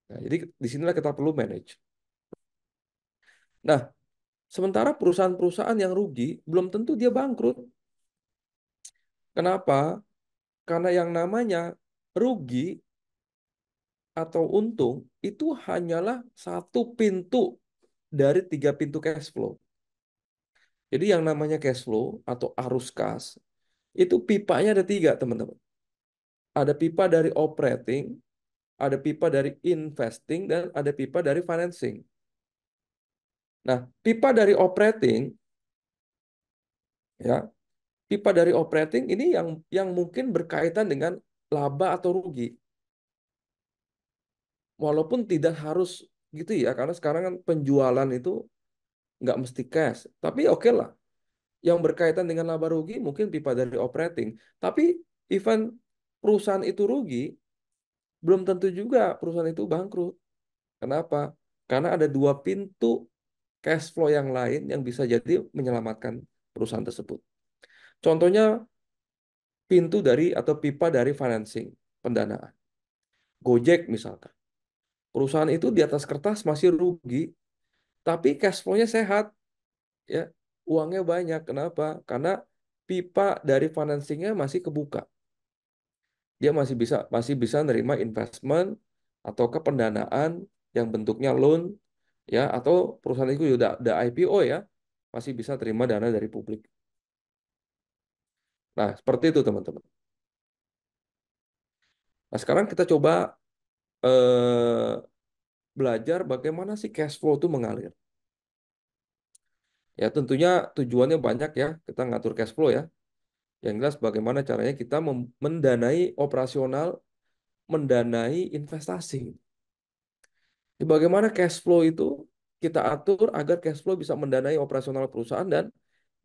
Nah, jadi disinilah kita perlu manage. Nah, sementara perusahaan-perusahaan yang rugi belum tentu dia bangkrut. Kenapa? Karena yang namanya rugi atau untung itu hanyalah satu pintu dari tiga pintu cash flow. Jadi yang namanya cash flow atau arus kas itu pipanya ada tiga, teman-teman. Ada pipa dari operating, ada pipa dari investing, dan ada pipa dari financing. Nah, pipa dari operating, ya, pipa dari operating ini yang mungkin berkaitan dengan laba atau rugi. Walaupun tidak harus gitu ya, karena sekarang kan penjualan itu nggak mesti cash. Tapi oke lah, yang berkaitan dengan laba rugi mungkin pipa dari operating. Tapi even perusahaan itu rugi, belum tentu juga perusahaan itu bangkrut. Kenapa? Karena ada dua pintu cash flow yang lain yang bisa jadi menyelamatkan perusahaan tersebut. Contohnya pintu dari atau pipa dari financing, pendanaan. Gojek misalkan. Perusahaan itu di atas kertas masih rugi, tapi cash flow-nya sehat, ya. Uangnya banyak. Kenapa? Karena pipa dari financingnya masih kebuka. Dia masih bisa nerima investment atau ke pendanaan yang bentuknya loan, ya, atau perusahaan itu udah IPO, ya, masih bisa terima dana dari publik. Nah, seperti itu teman-teman. Nah, sekarang kita coba eh, belajar bagaimana sih cash flow itu mengalir. Ya, tentunya tujuannya banyak ya, kita ngatur cash flow ya. Yang jelas bagaimana caranya kita mendanai operasional, mendanai investasi. Bagaimana cash flow itu kita atur agar cash flow bisa mendanai operasional perusahaan dan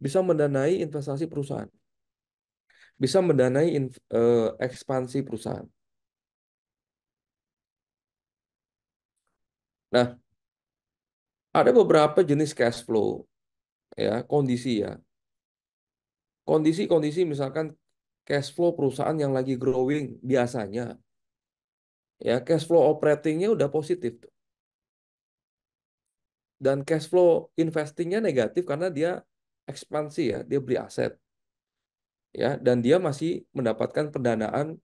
bisa mendanai investasi perusahaan, bisa mendanai ekspansi perusahaan. Nah, ada beberapa jenis cash flow, ya, kondisi ya. Kondisi-kondisi misalkan cash flow perusahaan yang lagi growing biasanya, ya, cash flow operatingnya udah positif tuh. Dan cash flow investingnya negatif karena dia ekspansi, ya, dia beli aset, ya, dan dia masih mendapatkan pendanaan,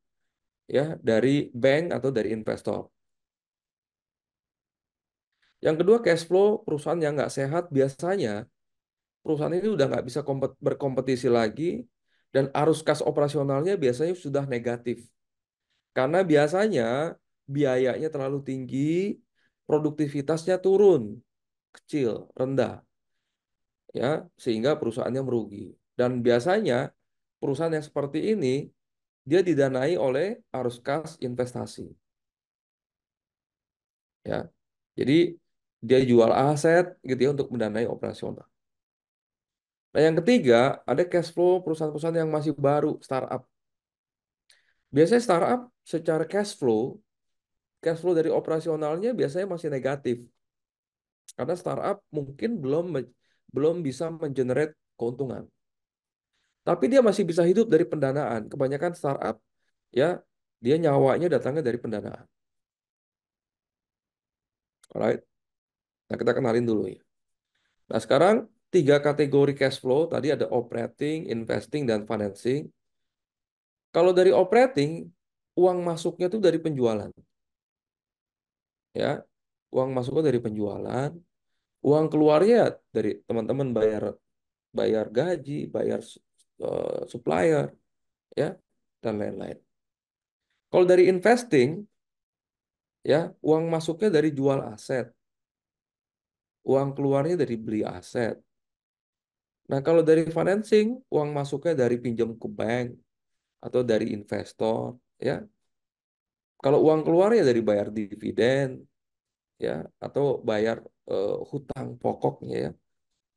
ya, dari bank atau dari investor. Yang kedua, cash flow perusahaan yang nggak sehat biasanya perusahaan ini udah nggak bisa berkompetisi lagi dan arus kas operasionalnya biasanya sudah negatif karena biasanya biayanya terlalu tinggi produktivitasnya turun, kecil, rendah, ya, sehingga perusahaannya merugi. Dan biasanya perusahaan yang seperti ini dia didanai oleh arus kas investasi, ya. Jadi dia jual aset gitu ya untuk mendanai operasional. Nah, yang ketiga, ada cash flow perusahaan-perusahaan yang masih baru, startup. Biasanya startup secara cash flow dari operasionalnya biasanya masih negatif. Karena startup mungkin belum bisa mengenerate keuntungan. Tapi dia masih bisa hidup dari pendanaan. Kebanyakan startup ya dia nyawanya datangnya dari pendanaan. Alright. Nah, kita kenalin dulu ya. Nah, sekarang tiga kategori cash flow tadi ada operating, investing, dan financing. Kalau dari operating, uang masuknya itu dari penjualan, ya. Uang masuknya dari penjualan, uang keluarnya dari teman-teman bayar bayar gaji, bayar supplier, ya, dan lain-lain. Kalau dari investing, ya, uang masuknya dari jual aset, uang keluarnya dari beli aset. Nah, kalau dari financing, uang masuknya dari pinjam ke bank atau dari investor, ya. Kalau uang keluarnya dari bayar dividen, ya, atau bayar hutang pokoknya ya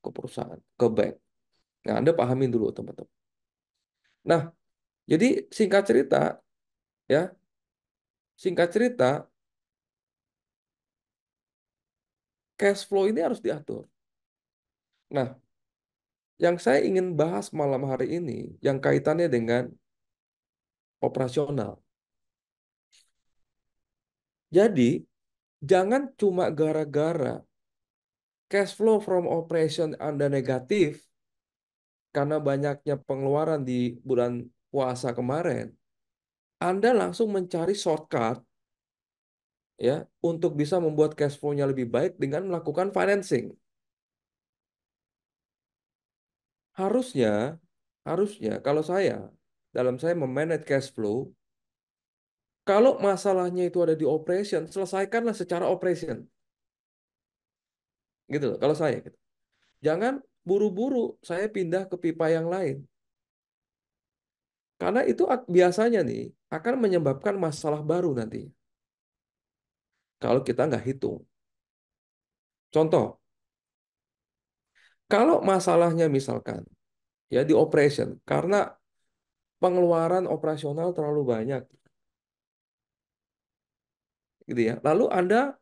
ke perusahaan, ke bank. Nah, Anda pahamin dulu, teman-teman. Nah, jadi singkat cerita, ya, singkat cerita, cash flow ini harus diatur. Nah, yang saya ingin bahas malam hari ini, yang kaitannya dengan operasional. Jadi, jangan cuma gara-gara cash flow from operation Anda negatif, karena banyaknya pengeluaran di bulan puasa kemarin, Anda langsung mencari shortcut, ya, untuk bisa membuat cash flow-nya lebih baik dengan melakukan financing. Harusnya, harusnya kalau dalam saya memanage cash flow, kalau masalahnya itu ada di operation, selesaikanlah secara operation. Gitu loh, kalau saya gitu. Jangan buru-buru saya pindah ke pipa yang lain. Karena itu biasanya nih akan menyebabkan masalah baru nanti. Kalau kita nggak hitung. Contoh, kalau masalahnya misalkan ya di operation, karena pengeluaran operasional terlalu banyak, gitu ya. Lalu Anda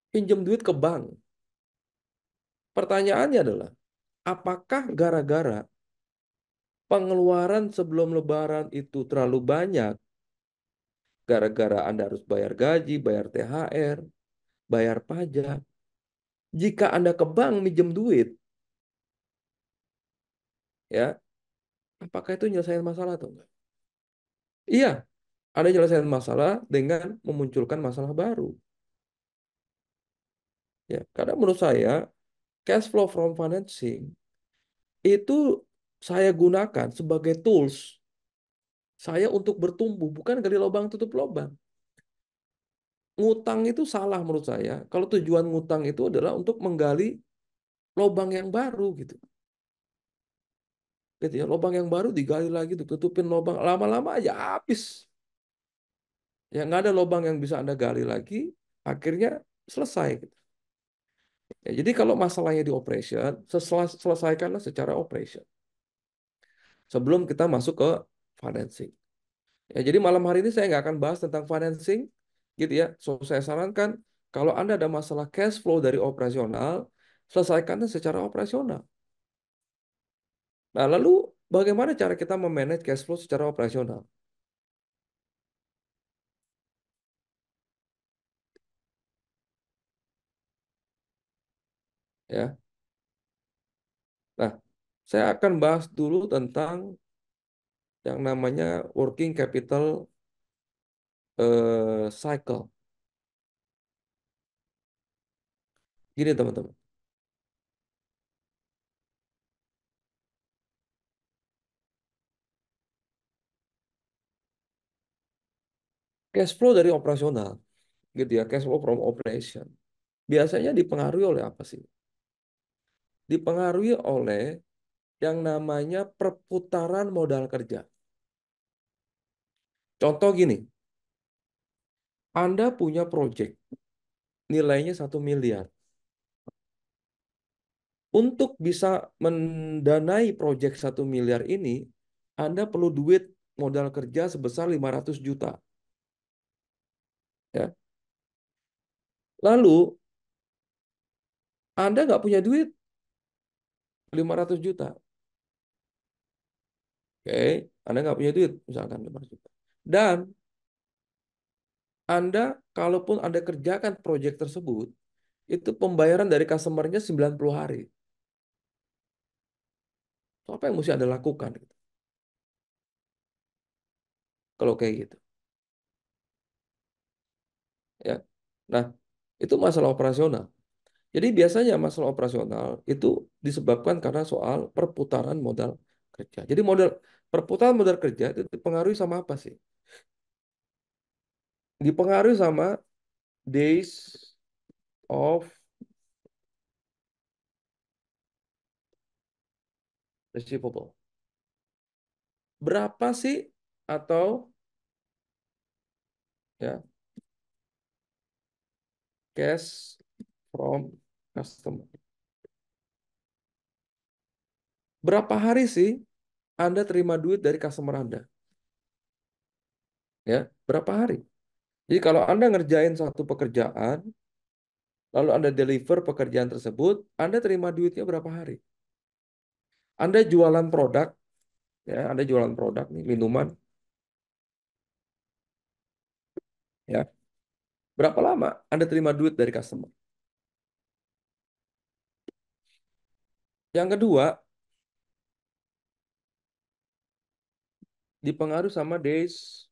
pinjam duit ke bank. Pertanyaannya adalah, apakah gara-gara pengeluaran sebelum Lebaran itu terlalu banyak, gara-gara Anda harus bayar gaji, bayar THR, bayar pajak. Jika Anda ke bank minjem duit, ya, apakah itu nyelesain masalah atau enggak? Iya, Anda nyelesain masalah dengan memunculkan masalah baru. Ya, karena menurut saya cash flow from financing itu saya gunakan sebagai tools saya untuk bertumbuh, bukan gali lubang tutup lubang. Ngutang itu salah menurut saya. Kalau tujuan ngutang itu adalah untuk menggali lubang yang baru gitu. Gitu ya, lubang yang baru digali lagi, tutupin lubang, lama-lama aja habis. Ya nggak ada lubang yang bisa Anda gali lagi, akhirnya selesai gitu. Ya, jadi kalau masalahnya di operation, selesaikanlah secara operation. Sebelum kita masuk ke financing. Ya, jadi malam hari ini saya nggak akan bahas tentang financing, gitu ya. So, saya sarankan kalau Anda ada masalah cash flow dari operasional, selesaikannya secara operasional. Nah, lalu bagaimana cara kita memanage cash flow secara operasional? Ya, nah, saya akan bahas dulu tentang yang namanya working capital cycle. Gini teman-teman, cash flow dari operasional. gitu ya, cash flow from operation. Biasanya dipengaruhi oleh apa sih? Dipengaruhi oleh yang namanya perputaran modal kerja. Contoh gini, Anda punya proyek nilainya 1 miliar. Untuk bisa mendanai proyek 1 miliar ini, Anda perlu duit modal kerja sebesar 500 juta. Ya. Lalu, Anda nggak punya duit 500 juta. Oke, Anda nggak punya duit, misalkan 500 juta. Dan Anda, kalaupun Anda kerjakan proyek tersebut, itu pembayaran dari customer-nya 90 hari. Apa yang mesti Anda lakukan? Kalau kayak gitu. Ya. Nah, itu masalah operasional. Jadi biasanya masalah operasional itu disebabkan karena soal perputaran modal kerja. Jadi perputaran modal kerja itu dipengaruhi sama apa sih? Dipengaruhi sama days of receivable. Berapa sih atau ya cash from customer? Berapa hari sih Anda terima duit dari customer Anda? Ya, berapa hari? Jadi kalau Anda ngerjain satu pekerjaan, lalu Anda deliver pekerjaan tersebut, Anda terima duitnya berapa hari? Anda jualan produk, ya, Anda jualan produk nih, minuman, ya. Berapa lama Anda terima duit dari customer? Yang kedua, dipengaruhi sama days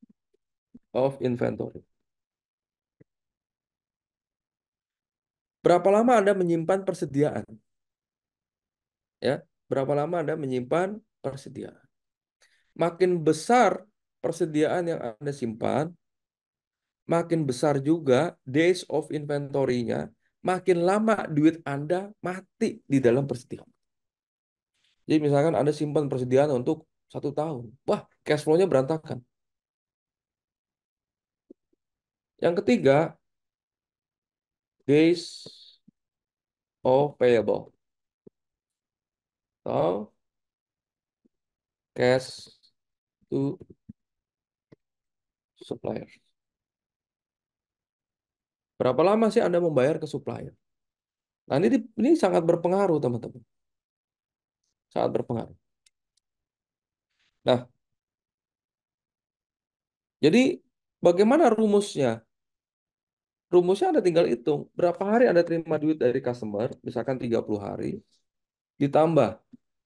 of inventory. Berapa lama Anda menyimpan persediaan? Ya, berapa lama Anda menyimpan persediaan? Makin besar persediaan yang Anda simpan, makin besar juga days of inventory-nya, makin lama duit Anda mati di dalam persediaan. Jadi misalkan Anda simpan persediaan untuk 1 tahun. Wah, cash flow-nya berantakan. Yang ketiga, days of payable atau cash to supplier. Berapa lama sih Anda membayar ke supplier? Nah, ini sangat berpengaruh, teman-teman. Sangat berpengaruh. Nah, jadi bagaimana rumusnya? Rumusnya Anda tinggal hitung. Berapa hari Anda terima duit dari customer, misalkan 30 hari, ditambah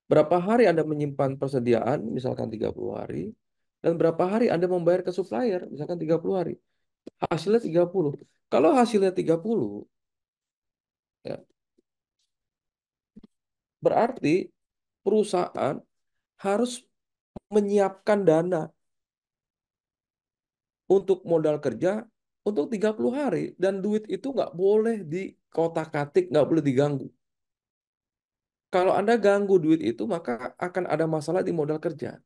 berapa hari Anda menyimpan persediaan, misalkan 30 hari, dan berapa hari Anda membayar ke supplier, misalkan 30 hari. Hasilnya 30. Kalau hasilnya 30, ya, berarti perusahaan harus menyiapkan dana untuk modal kerja untuk 30 hari. Dan duit itu nggak boleh dikotak-katik, nggak boleh diganggu. Kalau Anda ganggu duit itu, maka akan ada masalah di modal kerja.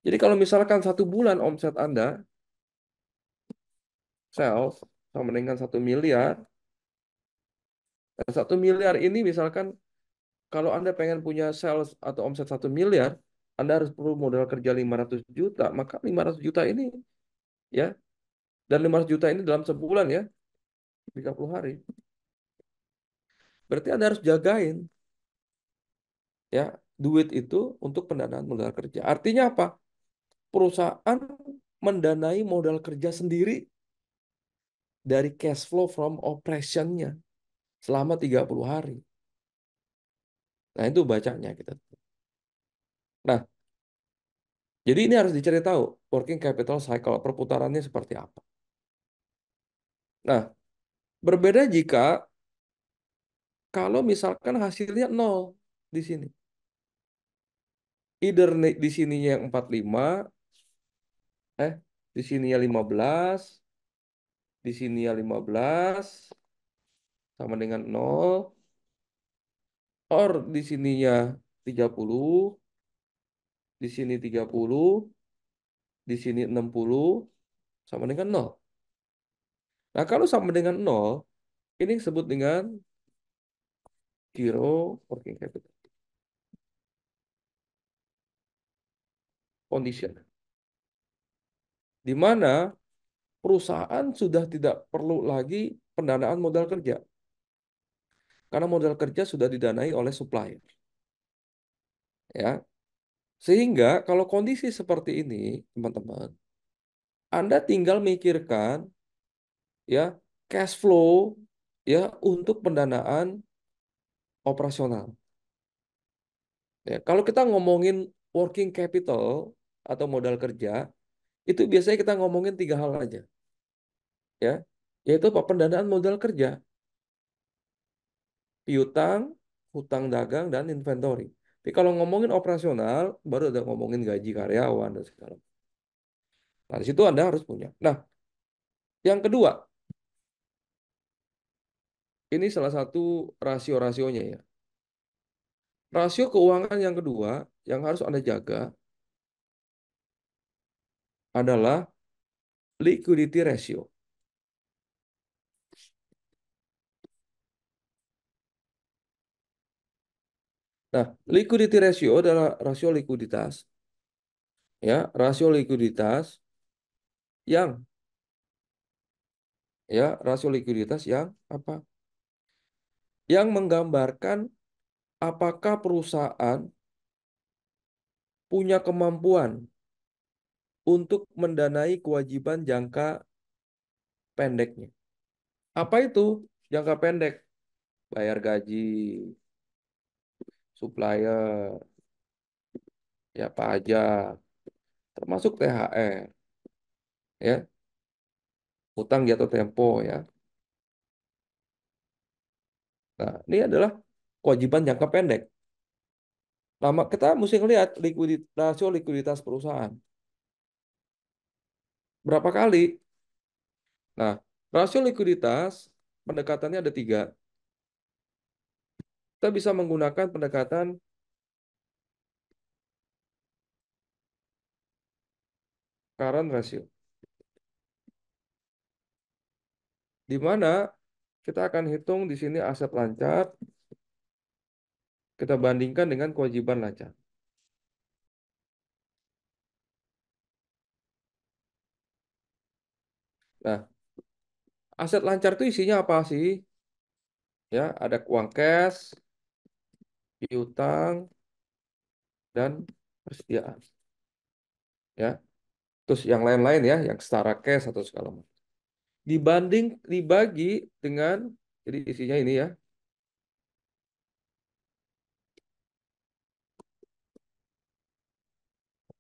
Jadi kalau misalkan 1 bulan omset Anda, sales, sama dengan 1 miliar, 1 miliar ini misalkan kalau Anda pengen punya sales atau omset 1 miliar, Anda harus perlu modal kerja 500 juta. Maka 500 juta ini, ya, dan 500 juta ini dalam sebulan, ya, 30 hari. Berarti Anda harus jagain, ya, duit itu untuk pendanaan modal kerja. Artinya apa? Perusahaan mendanai modal kerja sendiri dari cash flow from operation-nya selama 30 hari. Nah, itu bacanya kita. Nah, jadi ini harus dicari tahu working capital cycle, perputarannya seperti apa. Nah, berbeda jika kalau misalkan hasilnya nol di sini. Either di sininya yang 45, di sininya 15, di sini ya 15 sama dengan 0, or di sininya 30, di sini 30, di sini 60 sama dengan 0. Nah, kalau sama dengan 0, ini disebut dengan zero working capital condition. Di mana perusahaan sudah tidak perlu lagi pendanaan modal kerja. Karena modal kerja sudah didanai oleh supplier. Ya. Sehingga kalau kondisi seperti ini, teman-teman, Anda tinggal mikirkan ya cash flow ya untuk pendanaan operasional. Ya, kalau kita ngomongin working capital atau modal kerja, itu biasanya kita ngomongin tiga hal aja, ya, yaitu apa? Pendanaan modal kerja, piutang, hutang dagang, dan inventory. Tapi kalau ngomongin operasional, baru ada ngomongin gaji karyawan dan segala. Nah, di situ Anda harus punya. Nah, yang kedua, ini salah satu rasio-rasionya ya. Rasio keuangan yang kedua yang harus Anda jaga adalah liquidity ratio. Nah, liquidity ratio adalah rasio likuiditas, ya, rasio likuiditas yang rasio likuiditas yang apa? Yang menggambarkan apakah perusahaan punya kemampuan untuk mendanai kewajiban jangka pendeknya. Apa itu jangka pendek? Bayar gaji, supplier, ya pajak, termasuk THR, ya, utang jatuh tempo, ya. Nah, ini adalah kewajiban jangka pendek. Lama kita mesti ngelihat rasio likuiditas perusahaan. Berapa kali? Nah, rasio likuiditas pendekatannya ada tiga. Kita bisa menggunakan pendekatan current ratio, di mana kita akan hitung di sini aset lancar, kita bandingkan dengan kewajiban lancar. Nah, aset lancar itu isinya apa sih? Ya, ada uang cash, piutang, dan persediaan. Ya, terus yang lain-lain ya, yang setara cash atau segala macam. Dibagi dengan, jadi isinya ini ya,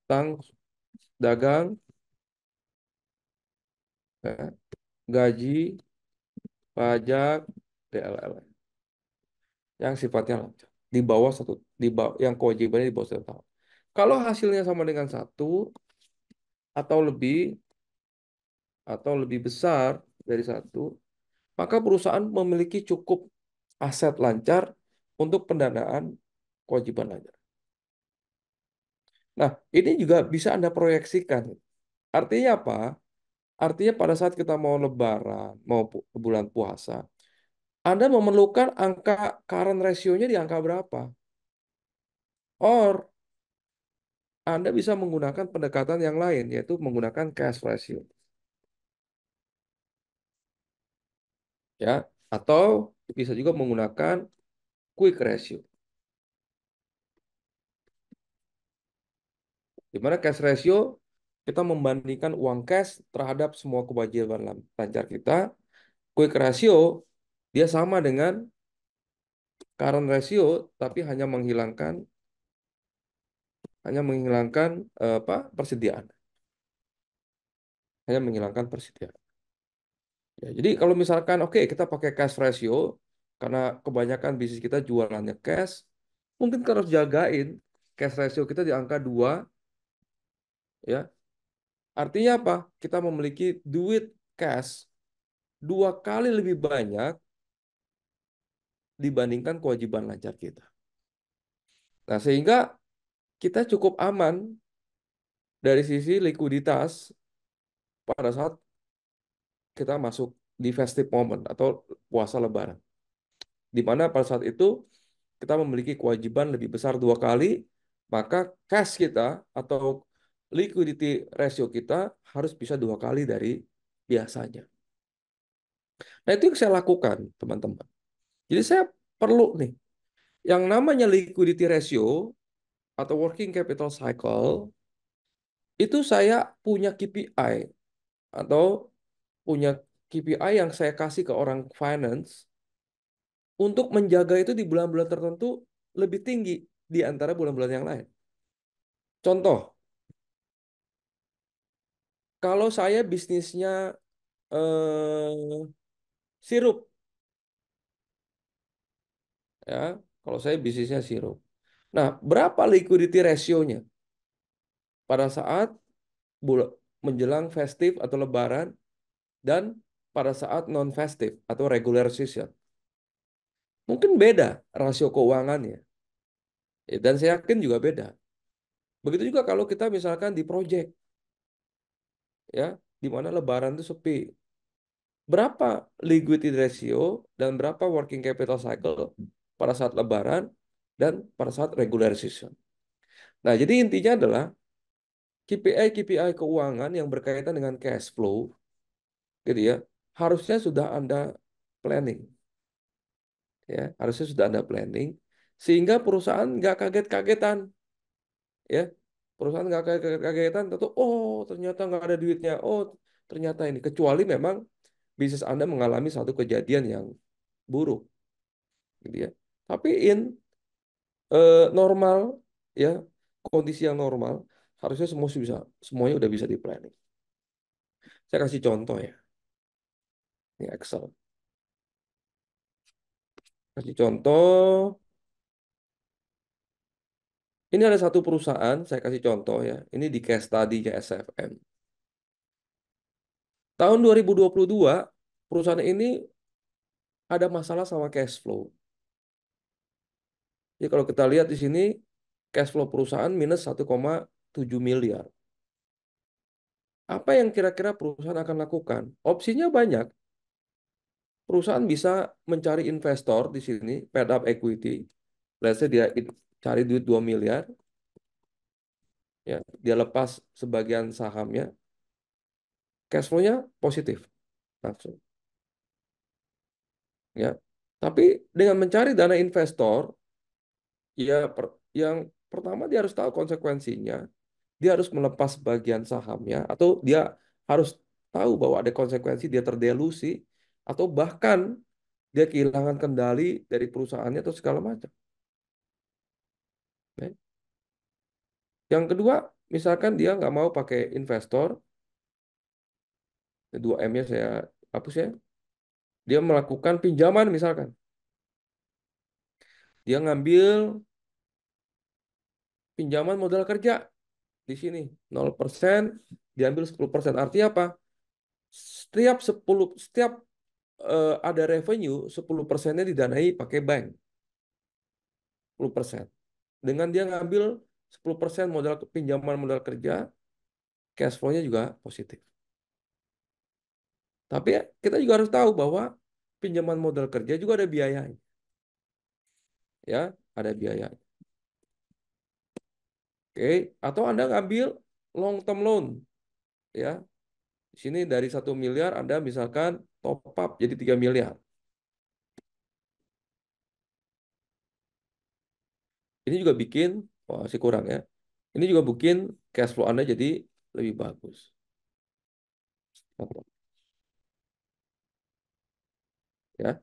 utang dagang, ya, gaji, pajak, DLL yang sifatnya lancar di bawah satu, yang kewajibannya di bawah 1 tahun. Kalau hasilnya sama dengan 1 atau lebih besar dari 1, maka perusahaan memiliki cukup aset lancar untuk pendanaan kewajiban lancar. Nah, ini juga bisa Anda proyeksikan. Artinya apa? Artinya pada saat kita mau lebaran, mau bulan puasa, Anda memerlukan angka current ratio-nya di angka berapa? Or, Anda bisa menggunakan pendekatan yang lain, yaitu menggunakan cash ratio. Ya, atau bisa juga menggunakan quick ratio. Di mana cash ratio kita membandingkan uang cash terhadap semua kewajiban lancar kita. Quick ratio dia sama dengan current ratio tapi hanya menghilangkan persediaan. Hanya menghilangkan persediaan. Ya, jadi kalau misalkan oke kita pakai cash ratio karena kebanyakan bisnis kita jualannya cash, mungkin kita harus jagain cash ratio kita di angka 2, ya. Artinya apa? Kita memiliki duit cash 2 kali lebih banyak dibandingkan kewajiban lancar kita. Nah, sehingga kita cukup aman dari sisi likuiditas pada saat kita masuk di festive moment atau puasa Lebaran. Di mana pada saat itu kita memiliki kewajiban lebih besar 2 kali, maka cash kita atau liquidity ratio kita harus bisa 2 kali dari biasanya. Nah, itu yang saya lakukan, teman-teman. Jadi saya perlu nih, yang namanya liquidity ratio atau working capital cycle, itu saya punya KPI atau punya KPI yang saya kasih ke orang finance untuk menjaga itu di bulan-bulan tertentu lebih tinggi di antara bulan-bulan yang lain. Contoh, kalau saya bisnisnya sirup, ya, kalau saya bisnisnya sirup. Nah, berapa liquidity ratio-nya pada saat menjelang festive atau Lebaran dan pada saat non-festive atau regular season? Mungkin beda rasio keuangannya. Ya, dan saya yakin juga beda. Begitu juga kalau kita misalkan di project, ya, di mana Lebaran itu sepi. Berapa liquidity ratio dan berapa working capital cycle pada saat Lebaran dan pada saat regular season. Nah, jadi intinya adalah KPI-KPI keuangan yang berkaitan dengan cash flow, gitu ya, harusnya sudah Anda planning, ya, harusnya sudah Anda planning, sehingga perusahaan nggak kaget-kagetan, ya, perusahaan nggak kaget-kagetan, tentu, oh ternyata nggak ada duitnya, oh ternyata ini, kecuali memang bisnis Anda mengalami satu kejadian yang buruk, gitu ya. Tapi normal, ya, kondisi yang normal, harusnya semuanya udah bisa di planning. Saya kasih contoh ya, ini Excel. Kasih contoh, ini ada satu perusahaan, saya kasih contoh ya, ini di case study-nya SFM. Tahun 2022, perusahaan ini ada masalah sama cash flow. Jadi kalau kita lihat di sini, cash flow perusahaan minus 1,7 miliar. Apa yang kira-kira perusahaan akan lakukan? Opsinya banyak. Perusahaan bisa mencari investor di sini, paid up equity. Let's say dia cari duit 2 miliar, ya, dia lepas sebagian sahamnya, cash flow-nya positif langsung. Ya. Tapi dengan mencari dana investor, ya yang pertama dia harus tahu konsekuensinya. Dia harus melepas bagian sahamnya atau dia harus tahu bahwa ada konsekuensi dia terdelusi atau bahkan dia kehilangan kendali dari perusahaannya atau segala macam. Ya. Yang kedua, misalkan dia nggak mau pakai investor, 2M-nya saya hapus ya. Dia melakukan pinjaman misalkan. Dia ngambil pinjaman modal kerja di sini 0%, diambil 10%. Artinya apa? Setiap ada revenue, 10%-nya didanai pakai bank. 10%. Dengan dia ngambil 10% modal pinjaman modal kerja, cash flow-nya juga positif. Tapi kita juga harus tahu bahwa pinjaman modal kerja juga ada biayanya. Ya, ada biaya. Oke, atau Anda ngambil long term loan, ya. Di sini dari 1 miliar Anda misalkan top up jadi 3 miliar. Ini juga bikin, wah masih kurang ya. Ini juga bikin cash flow Anda jadi lebih bagus. Ya,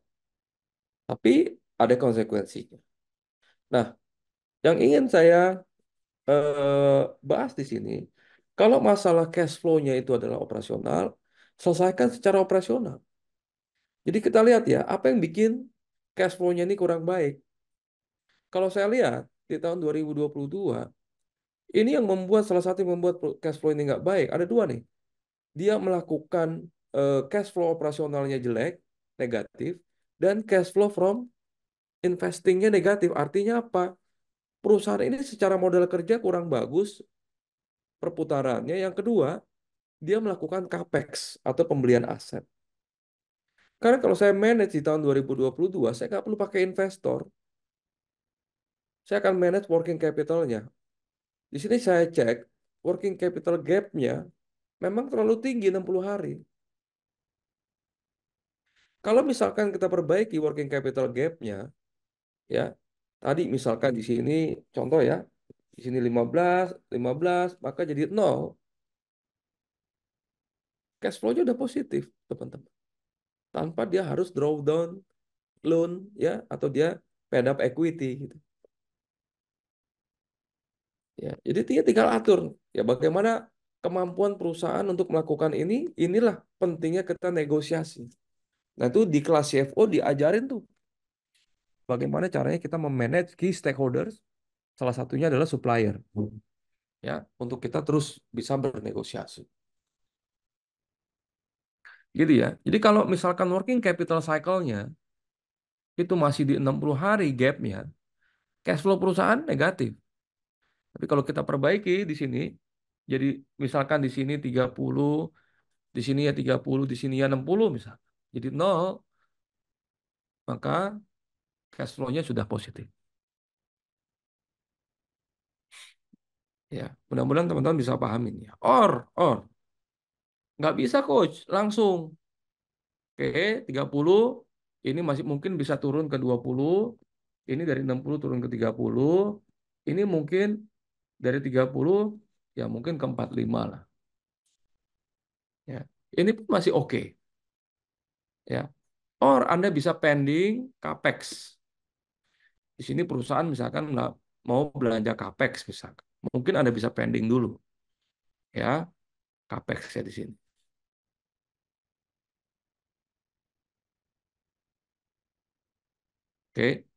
tapi ada konsekuensinya. Nah, yang ingin saya bahas di sini, kalau masalah cash flow-nya itu adalah operasional, selesaikan secara operasional. Jadi kita lihat ya, apa yang bikin cash flow-nya ini kurang baik. Kalau saya lihat di tahun 2022, ini yang membuat salah satu yang membuat cash flow ini nggak baik. Ada dua nih. Dia melakukan cash flow operasionalnya jelek, negatif, dan cash flow from investingnya negatif. Artinya apa? Perusahaan ini secara modal kerja kurang bagus perputarannya. Yang kedua, dia melakukan capex atau pembelian aset. Karena kalau saya manage di tahun 2022, saya nggak perlu pakai investor. Saya akan manage working capital-nya. Di sini saya cek, working capital gap-nya memang terlalu tinggi 60 hari. Kalau misalkan kita perbaiki working capital gap-nya, ya, tadi misalkan di sini, contoh ya, di sini 15, 15, maka jadi 0. Cash flow-nya udah positif, teman-teman. Tanpa dia harus draw down loan, ya, atau dia paid up equity, gitu. Ya, jadi dia tinggal atur ya bagaimana kemampuan perusahaan untuk melakukan ini. Inilah pentingnya kita negosiasi. Nah, itu di kelas CFO diajarin tuh bagaimana caranya kita memanage key stakeholders. Salah satunya adalah supplier. Ya, untuk kita terus bisa bernegosiasi. Gitu ya. Jadi kalau misalkan working capital cycle-nya itu masih di 60 hari gap-nya, cash flow perusahaan negatif. Tapi kalau kita perbaiki di sini, jadi misalkan di sini 30, di sini ya 30, di sini ya 60 misalkan. Jadi 0, maka cash flow-nya sudah positif. Ya, mudah-mudahan teman-teman bisa pahamin ya. Or, nggak bisa coach, langsung. Oke, 30, ini masih mungkin bisa turun ke 20, ini dari 60 turun ke 30, ini mungkin dari 30, ya mungkin ke 45 lah. Ya, ini pun masih oke. Ya. Or Anda bisa pending capex. Di sini perusahaan misalkan nggak mau belanja capex misalkan. Mungkin Anda bisa pending dulu. Ya, capex ya di sini. Oke.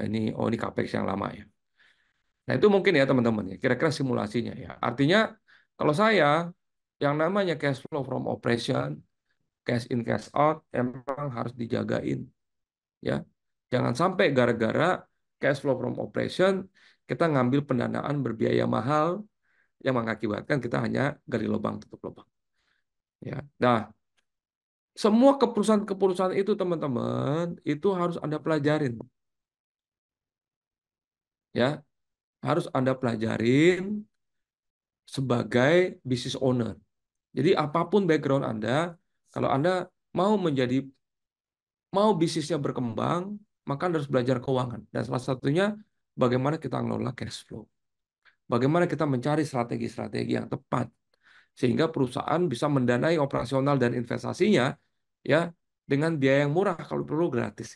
Ini capex yang lama ya. Nah, itu mungkin ya teman-teman ya. Kira-kira simulasinya ya. Artinya kalau saya yang namanya cash flow from operation, cash in cash out emang harus dijagain ya. Jangan sampai gara-gara cash flow from operation kita ngambil pendanaan berbiaya mahal yang mengakibatkan kita hanya gali lubang tutup lubang. Ya. Nah, semua keputusan-keputusan itu teman-teman itu harus Anda pelajarin. Ya, harus Anda pelajarin sebagai business owner. Jadi apapun background Anda, kalau Anda mau mau bisnisnya berkembang, maka Anda harus belajar keuangan. Dan salah satunya bagaimana kita mengelola cash flow. Bagaimana kita mencari strategi-strategi yang tepat sehingga perusahaan bisa mendanai operasional dan investasinya ya dengan biaya yang murah, kalau perlu gratis,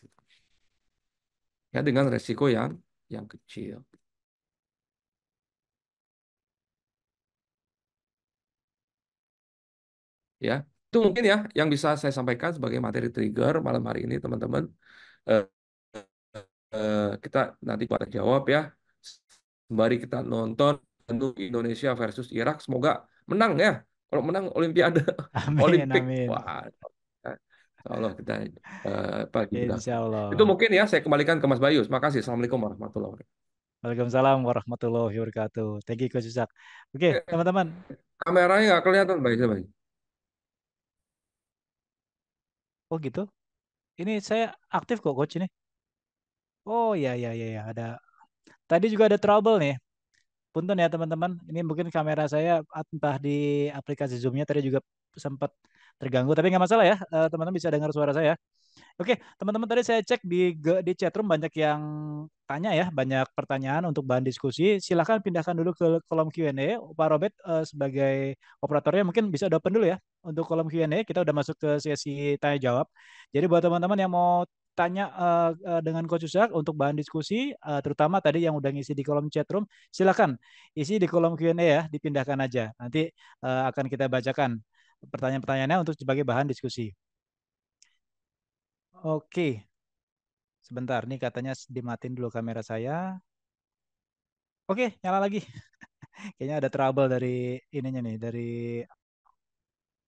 ya dengan resiko yang kecil. Ya, itu mungkin ya yang bisa saya sampaikan sebagai materi trigger malam hari ini, teman-teman. Eh, kita nanti pada jawab ya. Sembari kita nonton tentu Indonesia versus Irak, semoga menang ya. Kalau menang Olimpiade, Amin, Olimpik, amin. wah, insya Allah kita pagi Insya belakang. Itu Allah. mungkin ya saya kembalikan ke Mas Bayu. Terima kasih. Assalamualaikum warahmatullahi wabarakatuh. Waalaikumsalam warahmatullahi wabarakatuh. Thank you, Coach Yusak. Oke, teman-teman. Kameranya nggak kelihatan, Bayu. Coba. Oh gitu. Ini saya aktif kok, Coach ini. Oh ya, ya, ya, ya. Ada. Tadi juga ada trouble nih. Punten ya teman-teman, ini mungkin kamera saya entah di aplikasi Zoom-nya tadi juga sempat terganggu, tapi nggak masalah ya, teman-teman bisa dengar suara saya. Oke, teman-teman tadi saya cek di chatroom banyak yang tanya ya, banyak pertanyaan untuk bahan diskusi. Silahkan pindahkan dulu ke kolom Q&A. Pak Robert sebagai operatornya mungkin bisa open dulu ya untuk kolom Q&A. Kita udah masuk ke sesi tanya jawab. Jadi buat teman-teman yang mau tanya dengan Coach Usak untuk bahan diskusi, terutama tadi yang udah ngisi di kolom chatroom, silakan isi di kolom Q&A ya, dipindahkan aja. Nanti akan kita bacakan pertanyaan-pertanyaannya untuk sebagai bahan diskusi. Oke, sebentar nih katanya dimatiin dulu kamera saya. Oke, nyala lagi. Kayaknya ada trouble dari ininya nih, dari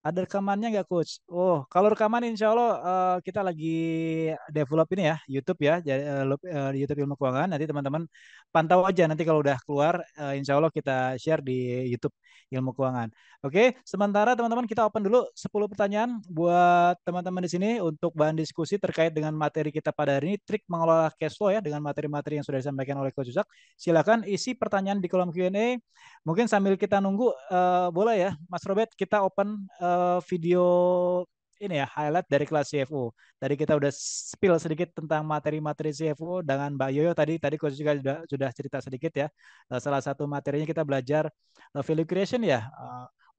Ada rekamannya nggak, Coach? Oh, kalau rekaman insya Allah kita lagi develop ini ya, YouTube ya, jadi YouTube Ilmu Keuangan. Nanti teman-teman pantau aja nanti kalau udah keluar, insya Allah kita share di YouTube Ilmu Keuangan. Oke, sementara teman-teman kita open dulu 10 pertanyaan buat teman-teman di sini untuk bahan diskusi terkait dengan materi kita pada hari ini, trik mengelola cash flow ya, dengan materi-materi yang sudah disampaikan oleh Coach Yusak. Silakan isi pertanyaan di kolom Q&A. Mungkin sambil kita nunggu, boleh ya, Mas Robert, kita open video ini ya, highlight dari kelas CFO. Tadi kita udah spill sedikit tentang materi-materi CFO dengan Mbak Yoyo tadi. Tadi Coach juga sudah cerita sedikit ya. Salah satu materinya kita belajar value creation ya,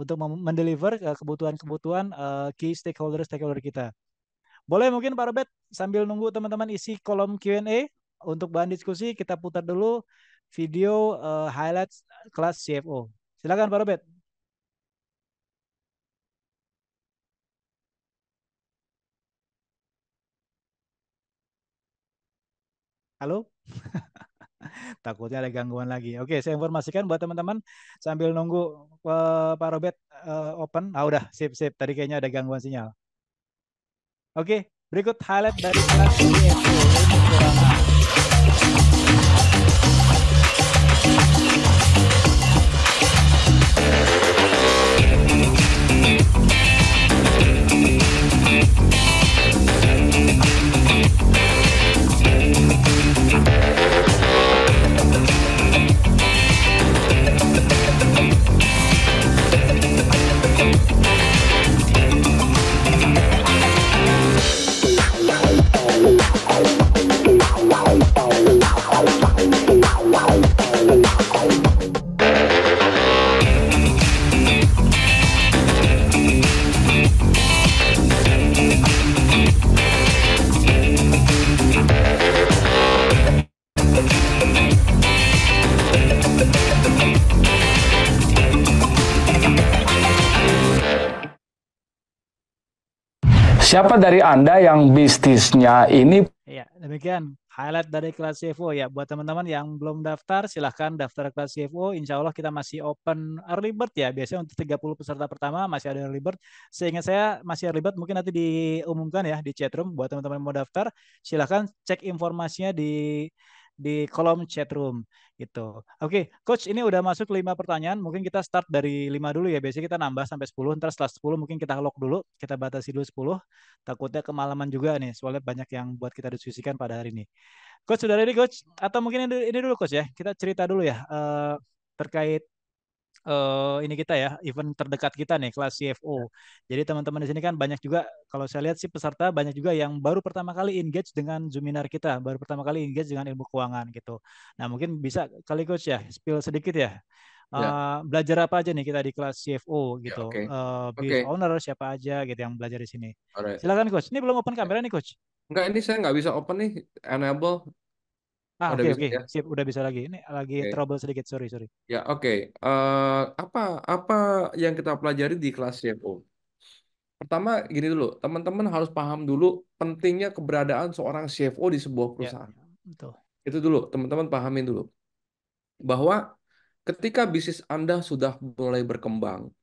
untuk mendeliver kebutuhan-kebutuhan key stakeholder kita. Boleh mungkin Pak Robert sambil nunggu teman-teman isi kolom Q&A untuk bahan diskusi, kita putar dulu video highlight kelas CFO. Silakan Pak Robert. Halo? Takutnya ada gangguan lagi. Oke, saya informasikan buat teman-teman sambil nunggu Pak Robert open. Ah udah, sip sip. Tadi kayaknya ada gangguan sinyal. Oke, berikut highlight dari kelas CFO. Ilmu keuangan. Siapa dari Anda yang bisnisnya ini? Ya, demikian highlight dari kelas CFO ya. Buat teman-teman yang belum daftar, silahkan daftar kelas CFO. Insya Allah kita masih open early bird ya. Biasanya untuk 30 peserta pertama masih ada early bird. Seingat saya masih early bird, mungkin nanti diumumkan ya di chatroom. Buat teman-teman yang mau daftar, silahkan cek informasinya di kolom chatroom gitu. Oke, Coach, ini udah masuk 5 pertanyaan. Mungkin kita start dari 5 dulu ya. Biasanya kita nambah sampai 10. Ntar setelah 10 mungkin kita lock dulu. Kita batasi dulu 10. Takutnya kemalaman juga nih. Soalnya banyak yang buat kita diskusikan pada hari ini. Coach, sudah ready, Coach? Atau mungkin ini dulu, Coach ya. Kita cerita dulu ya. Terkait ini kita ya, event terdekat kita nih, kelas CFO. Jadi teman-teman di sini kan banyak juga, kalau saya lihat sih peserta banyak juga yang baru pertama kali engage dengan Zoominar kita, baru pertama kali engage dengan ilmu keuangan gitu. Nah mungkin bisa kali Coach ya, spill sedikit ya. Ya, Belajar apa aja nih kita di kelas CFO ya, gitu. oke. Business Oke, owner siapa aja gitu yang belajar di sini. alright. Silakan Coach. Ini belum open kamera nih Coach. Enggak, ini saya nggak bisa open nih. Enable. Ah Oh, udah oke bisa oke, ya? sip udah bisa lagi. Ini lagi Oke. trouble sedikit, sorry sorry. Ya, oke. Apa apa yang kita pelajari di kelas CFO? Pertama, gini dulu. Teman-teman harus paham dulu pentingnya keberadaan seorang CFO di sebuah Ya, perusahaan. ya, betul. Itu dulu, teman-teman pahamin dulu. Bahwa ketika bisnis Anda sudah mulai berkembang,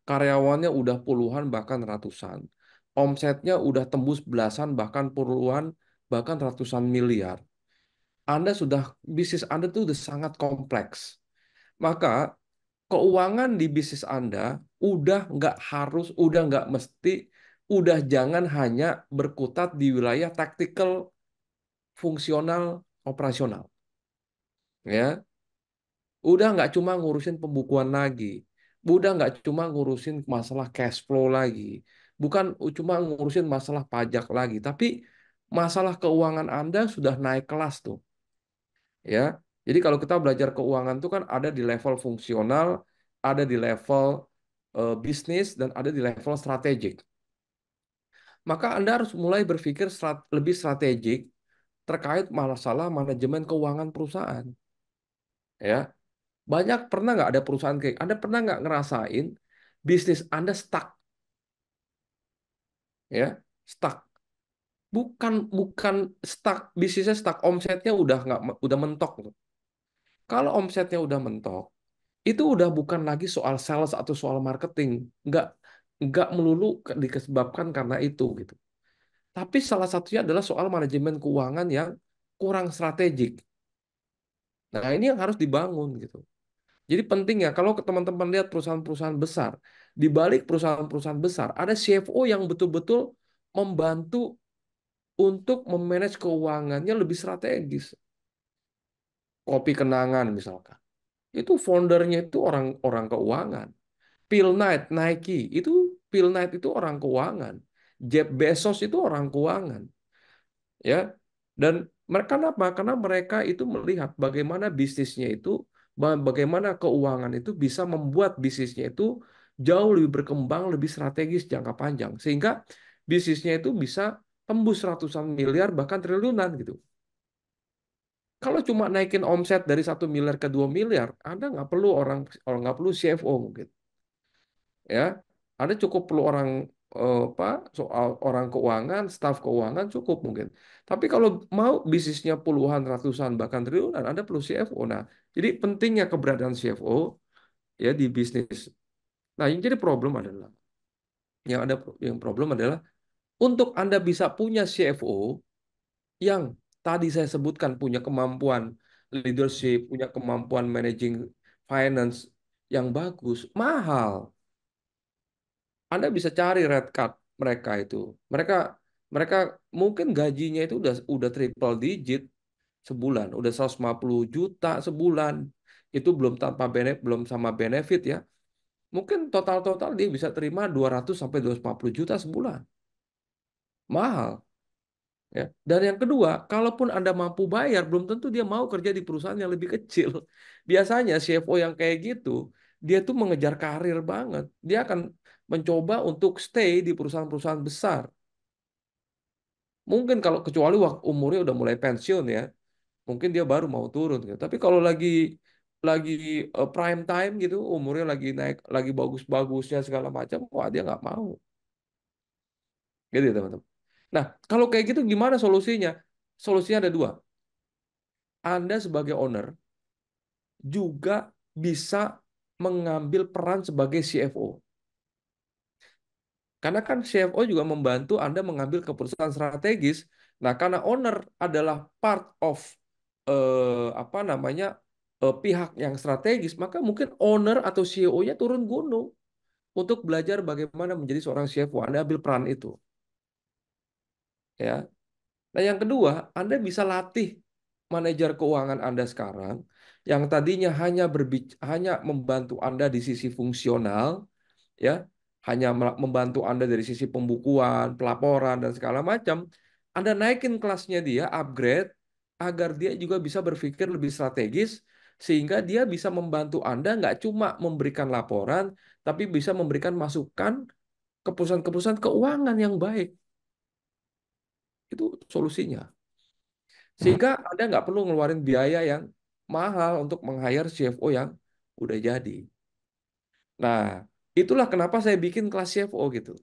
karyawannya udah puluhan bahkan ratusan, omsetnya udah tembus belasan bahkan puluhan bahkan ratusan miliar. Bisnis Anda tuh udah sangat kompleks. Maka keuangan di bisnis Anda udah nggak mesti, udah jangan hanya berkutat di wilayah taktikal, fungsional, operasional. Ya, udah nggak cuma ngurusin pembukuan lagi, udah nggak cuma ngurusin masalah cash flow lagi, bukan cuma ngurusin masalah pajak lagi, tapi masalah keuangan Anda sudah naik kelas tuh. Ya, jadi kalau kita belajar keuangan tuh kan ada di level fungsional, ada di level bisnis, dan ada di level strategik. Maka Anda harus mulai berpikir lebih strategik terkait masalah manajemen keuangan perusahaan. Ya, pernah nggak ada perusahaan kayak Anda pernah nggak ngerasain bisnis Anda stuck, ya, stuck. Bukan bukan stuck, bisnisnya stuck, omsetnya udah nggak udah mentok. Kalau omsetnya udah mentok, itu udah bukan lagi soal sales atau soal marketing. Nggak, nggak melulu disebabkan karena itu gitu. Tapi salah satunya adalah soal manajemen keuangan yang kurang strategik. Nah, ini yang harus dibangun gitu. Jadi penting ya kalau teman-teman lihat perusahaan-perusahaan besar, di balik perusahaan-perusahaan besar ada CFO yang betul-betul membantu untuk memanage keuangannya lebih strategis. Kopi Kenangan misalkan. Itu foundernya itu orang-orang keuangan. Phil Knight, Nike, itu Phil Knight itu orang keuangan. Jeff Bezos itu orang keuangan, ya. Dan mereka kenapa? Karena mereka itu melihat bagaimana bisnisnya itu, bagaimana keuangan itu bisa membuat bisnisnya itu jauh lebih berkembang, lebih strategis jangka panjang, sehingga bisnisnya itu bisa tembus ratusan miliar bahkan triliunan gitu. Kalau cuma naikin omset dari 1 miliar ke 2 miliar, Anda nggak perlu orang nggak perlu CFO mungkin, ya. Anda cukup perlu orang apa soal orang keuangan, staf keuangan cukup mungkin. Tapi kalau mau bisnisnya puluhan, ratusan, bahkan triliunan, Anda perlu CFO. Nah, jadi pentingnya keberadaan CFO ya di bisnis. Nah, yang jadi problem adalah yang problem adalah untuk Anda bisa punya CFO yang tadi saya sebutkan punya kemampuan leadership, punya kemampuan managing finance yang bagus, mahal. Anda bisa cari red card mereka itu. Mereka mereka mungkin gajinya itu udah triple digit sebulan, udah 150 juta sebulan. Itu belum tanpa belum sama benefit ya. Mungkin total-total dia bisa terima 200 sampai 250 juta sebulan. Mahal. Ya. Dan yang kedua, kalaupun Anda mampu bayar, belum tentu dia mau kerja di perusahaan yang lebih kecil. Biasanya CFO yang kayak gitu, dia tuh mengejar karir banget. Dia akan mencoba untuk stay di perusahaan-perusahaan besar. Mungkin kalau kecuali waktu umurnya udah mulai pensiun ya, mungkin dia baru mau turun gitu. Tapi kalau lagi prime time gitu, umurnya lagi naik, lagi bagus-bagusnya segala macam, wah dia nggak mau. Gitu ya teman-teman. Nah, kalau kayak gitu gimana solusinya? Solusinya ada dua. Anda sebagai owner juga bisa mengambil peran sebagai CFO. Karena kan CFO juga membantu Anda mengambil keputusan strategis. Nah, karena owner adalah part of apa namanya pihak yang strategis, maka mungkin owner atau CEO-nya turun gunung untuk belajar bagaimana menjadi seorang CFO. Anda ambil peran itu, ya. Nah, yang kedua, Anda bisa latih manajer keuangan Anda sekarang yang tadinya hanya membantu Anda di sisi fungsional, ya, hanya membantu Anda dari sisi pembukuan, pelaporan dan segala macam. Anda naikin kelasnya dia, upgrade agar dia juga bisa berpikir lebih strategis sehingga dia bisa membantu Anda nggak cuma memberikan laporan, tapi bisa memberikan masukan keputusan-keputusan keuangan yang baik. Itu solusinya. Sehingga Anda nggak perlu ngeluarin biaya yang mahal untuk meng-hire CFO yang udah jadi. Nah, itulah kenapa saya bikin kelas CFO gitu.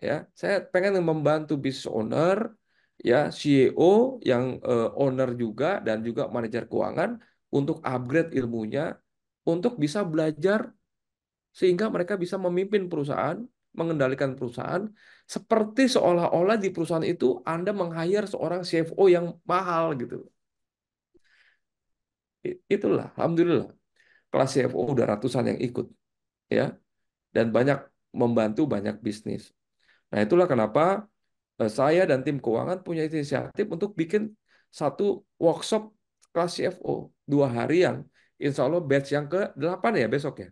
Ya, saya pengen membantu business owner, ya CEO yang owner juga dan juga manajer keuangan untuk upgrade ilmunya, untuk bisa belajar sehingga mereka bisa memimpin perusahaan, mengendalikan perusahaan, seperti seolah-olah di perusahaan itu Anda meng-hire seorang CFO yang mahal gitu. Itulah, alhamdulillah, kelas CFO udah ratusan yang ikut, ya, dan banyak membantu banyak bisnis. Nah, itulah kenapa saya dan tim keuangan punya inisiatif untuk bikin satu workshop kelas CFO 2 hari yang insya Allah batch yang ke-8 ya besok ya.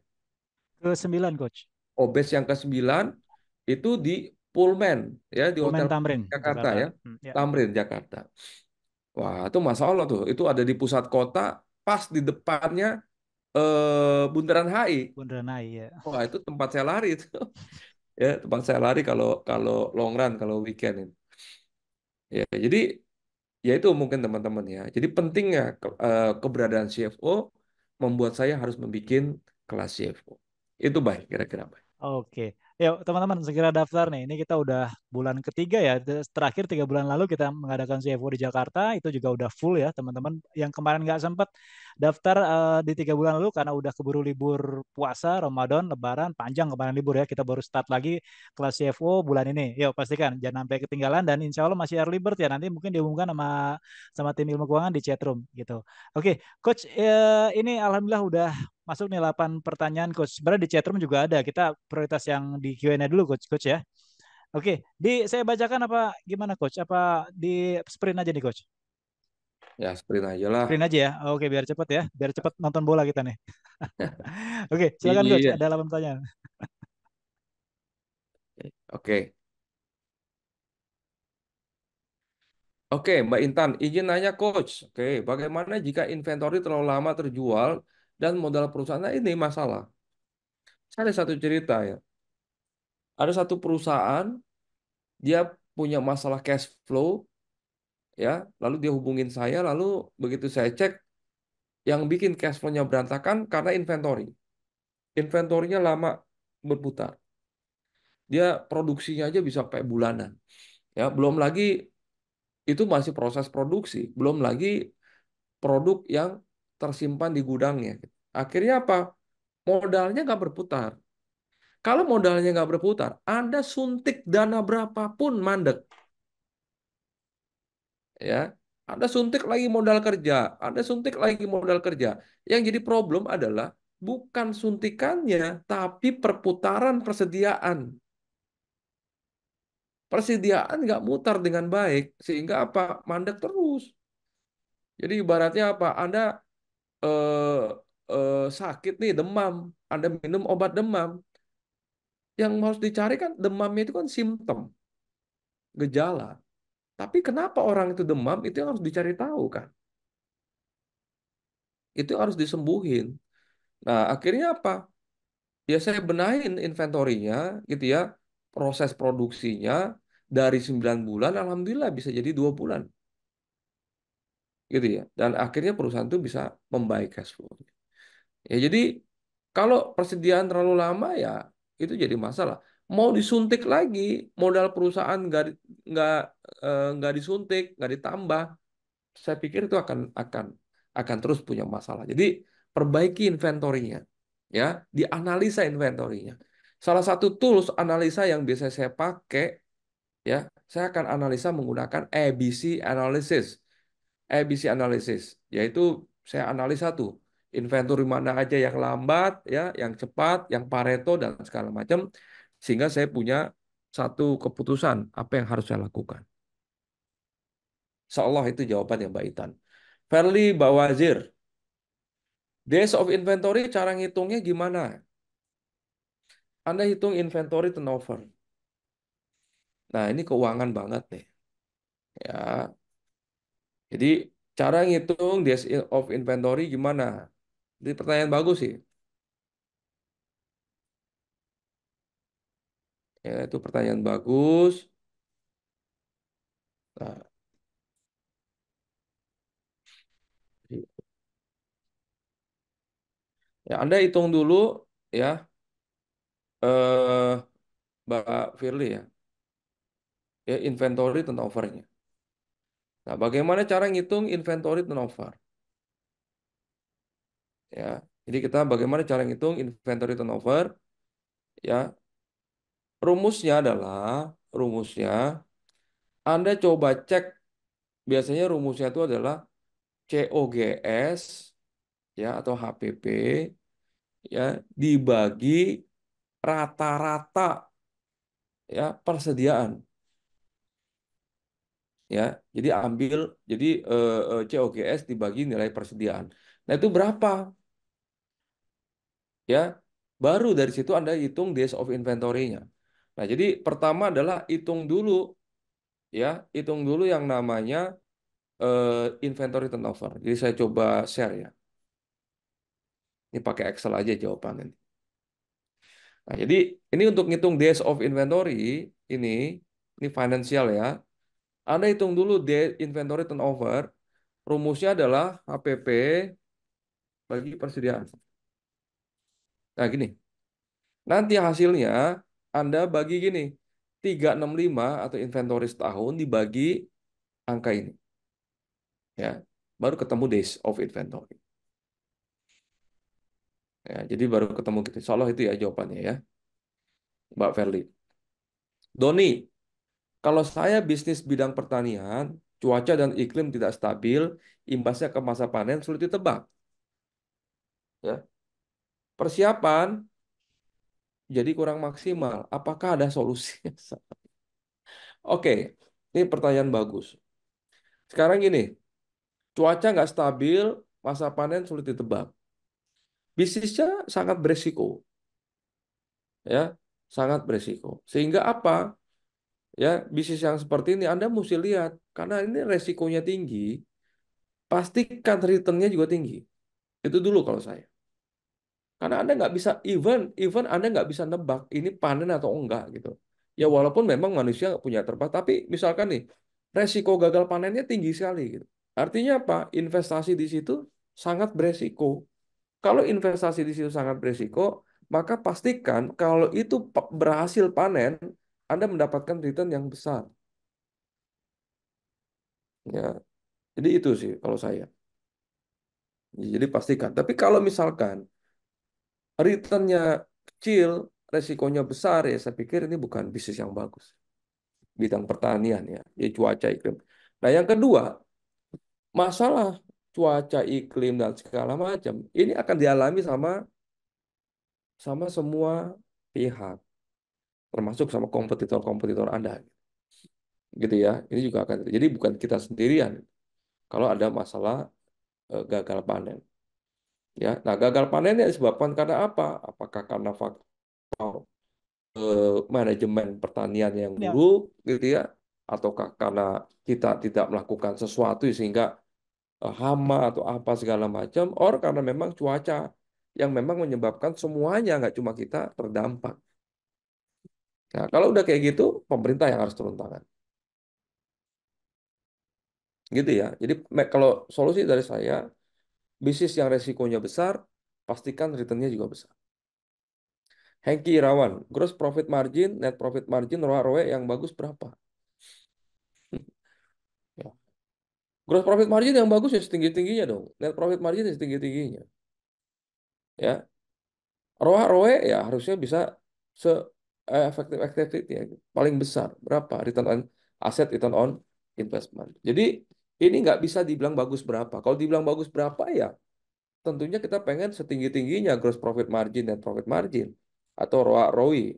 Ke-9, Coach. Oh, batch yang ke-9 itu di Pullman ya di Pullman Hotel Tamrin, Jakarta Jakarta. ya. Ya. Tamrin Jakarta. Wah, itu Masya Allah tuh. Itu ada di pusat kota pas di depannya Bundaran HI. Bundaran HI ya. Wah, itu tempat saya lari itu. Ya, tempat saya lari kalau kalau long run, kalau weekend ini. Ya, jadi ya itu mungkin teman-teman ya. Jadi pentingnya keberadaan CFO membuat saya harus membuat kelas CFO. Itu baik, kira-kira baik. Oke. Yuk, teman-teman segera daftar nih. Ini kita udah bulan ketiga ya. Terakhir 3 bulan lalu kita mengadakan CFO di Jakarta. Itu juga udah full ya, teman-teman. Yang kemarin nggak sempat daftar di 3 bulan lalu karena udah keburu libur puasa, Ramadan, Lebaran, panjang kemarin libur ya. Kita baru start lagi kelas CFO bulan ini. Yuk, pastikan jangan sampai ketinggalan dan insya Allah masih early bird ya. Nanti mungkin diumumkan sama sama tim ilmu keuangan di chat room gitu. Oke, Coach, ini alhamdulillah udah masuk nih 8 pertanyaan coach. Sebenarnya di chatroom juga ada. Kita prioritas yang di Q&A dulu coach ya. Oke, saya bacakan apa gimana coach? Apa di sprint aja nih coach? Ya, sprint aja lah. Sprint aja ya. Oke, biar cepet ya. Biar cepet nonton bola kita nih. Oke, silakan coach. Iya. Ada 8 pertanyaan. Oke. Oke, Mbak Intan, izin nanya Coach. Oke, bagaimana jika inventory terlalu lama terjual dan modal perusahaan? Nah, ini masalah. Saya ada satu cerita ya. Ada satu perusahaan, dia punya masalah cash flow, ya. Lalu dia hubungin saya, lalu begitu saya cek, yang bikin cash flow-nya berantakan karena inventory. Inventorinya lama berputar. Dia produksinya aja bisa sampai bulanan. Ya, belum lagi itu masih proses produksi, belum lagi produk yang tersimpan di gudangnya. Akhirnya apa? Modalnya nggak berputar. Kalau modalnya nggak berputar, Anda suntik dana berapapun mandek. Ya, Anda suntik lagi modal kerja, Anda suntik lagi modal kerja. Yang jadi problem adalah bukan suntikannya, tapi perputaran persediaan. Persediaan nggak mutar dengan baik, sehingga apa? Mandek terus. Jadi ibaratnya apa? Anda eh, sakit nih, demam, Anda minum obat demam. Yang harus dicari kan demamnya itu kan simptom, gejala. Tapi kenapa orang itu demam itu yang harus dicari tahu kan. Itu harus disembuhin. Nah, akhirnya apa? Ya saya benahin inventorinya gitu ya. Proses produksinya dari 9 bulan alhamdulillah bisa jadi 2 bulan gitu ya. Dan akhirnya perusahaan itu bisa membaik cash flow. Ya jadi kalau persediaan terlalu lama ya itu jadi masalah. Mau disuntik lagi modal perusahaan nggak nggak disuntik, nggak ditambah, saya pikir itu akan terus punya masalah. Jadi perbaiki inventorinya, ya, dianalisa inventorinya. Salah satu tools analisa yang biasa saya pakai, ya, saya akan analisa menggunakan ABC analysis. ABC analysis, yaitu saya analisa tuh inventory mana aja yang lambat, ya, yang cepat, yang Pareto dan segala macam, sehingga saya punya satu keputusan apa yang harus saya lakukan. Seolah itu jawaban yang Mbak Itan. Verly Bawazir, days of inventory cara ngitungnya gimana? Anda hitung inventory turnover. Nah, ini keuangan banget nih. Ya. Jadi cara ngitung days of inventory gimana? Ini pertanyaan bagus sih. Ya, itu pertanyaan bagus. Nah, ya Anda hitung dulu ya, eh Mbak Firly ya, ya inventory turnovernya. Nah, bagaimana cara ngitung inventory turnover? Ya, jadi kita bagaimana cara ngitung inventory turnover? Ya, rumusnya Anda coba cek, biasanya rumusnya itu adalah COGS ya atau HPP ya dibagi rata-rata ya persediaan ya. Jadi COGS dibagi nilai persediaan. Nah, itu berapa? Ya. Baru dari situ Anda hitung days of inventory-nya. Nah, jadi pertama adalah hitung dulu yang namanya inventory turnover. Jadi saya coba share ya. Ini pakai Excel aja jawabannya. Nah, jadi ini untuk ngitung days of inventory ini ini financial ya. Anda hitung dulu day inventory turnover. Rumusnya adalah HPP bagi persediaan. Nah, gini. Nanti hasilnya Anda bagi gini, 365 atau inventory setahun dibagi angka ini. Ya, baru ketemu days of inventory. Ya, jadi baru ketemu gitu. Insya Allah itu ya jawabannya ya, Mbak Verly. Doni, kalau saya bisnis bidang pertanian, cuaca dan iklim tidak stabil, imbasnya ke masa panen sulit ditebak. Ya, persiapan jadi kurang maksimal. Apakah ada solusinya? Oke, ini pertanyaan bagus. Sekarang gini, cuaca nggak stabil, masa panen sulit ditebak. Bisnisnya sangat beresiko, ya, sangat beresiko. Sehingga apa? Ya, bisnis yang seperti ini Anda mesti lihat, karena ini resikonya tinggi, pastikan returnnya juga tinggi. Itu dulu kalau saya. Karena Anda nggak bisa, even Anda nggak bisa nebak ini panen atau enggak gitu. Ya walaupun memang manusia nggak punya tebak, tapi misalkan nih, resiko gagal panennya tinggi sekali gitu. Artinya apa? Investasi di situ sangat beresiko. Kalau investasi di situ sangat beresiko, maka pastikan kalau itu berhasil panen, Anda mendapatkan return yang besar. Ya, jadi itu sih kalau saya. Jadi pastikan. Tapi kalau misalkan returnnya kecil, resikonya besar, ya saya pikir ini bukan bisnis yang bagus. Bidang pertanian ya, ya cuaca iklim. Nah yang kedua, masalah cuaca iklim dan segala macam, ini akan dialami sama sama semua pihak, termasuk sama kompetitor-kompetitor Anda. Gitu ya, ini juga akan. Jadi bukan kita sendirian kalau ada masalah gagal panen. Ya, nah gagal panennya disebabkan karena apa? Apakah karena faktor manajemen pertanian yang Ya, buruk gitu ya, ataukah karena kita tidak melakukan sesuatu sehingga hama atau apa segala macam, or karena memang cuaca yang memang menyebabkan semuanya nggak cuma kita terdampak. Nah, kalau udah kayak gitu, pemerintah yang harus turun tangan, gitu ya. Jadi kalau solusi dari saya, bisnis yang resikonya besar, pastikan returnnya juga besar. Hengki Irawan, gross profit margin, net profit margin, ROE yang bagus berapa? Ya. Gross profit margin yang bagus ya setinggi-tingginya dong. Net profit margin ya setinggi-tingginya. Ya. ROE ya harusnya bisa se efektif ya. Paling besar. Berapa? Return on asset, return on investment. Jadi ini nggak bisa dibilang bagus berapa. Kalau dibilang bagus berapa ya tentunya kita pengen setinggi-tingginya gross profit margin, net profit margin. Atau ROE.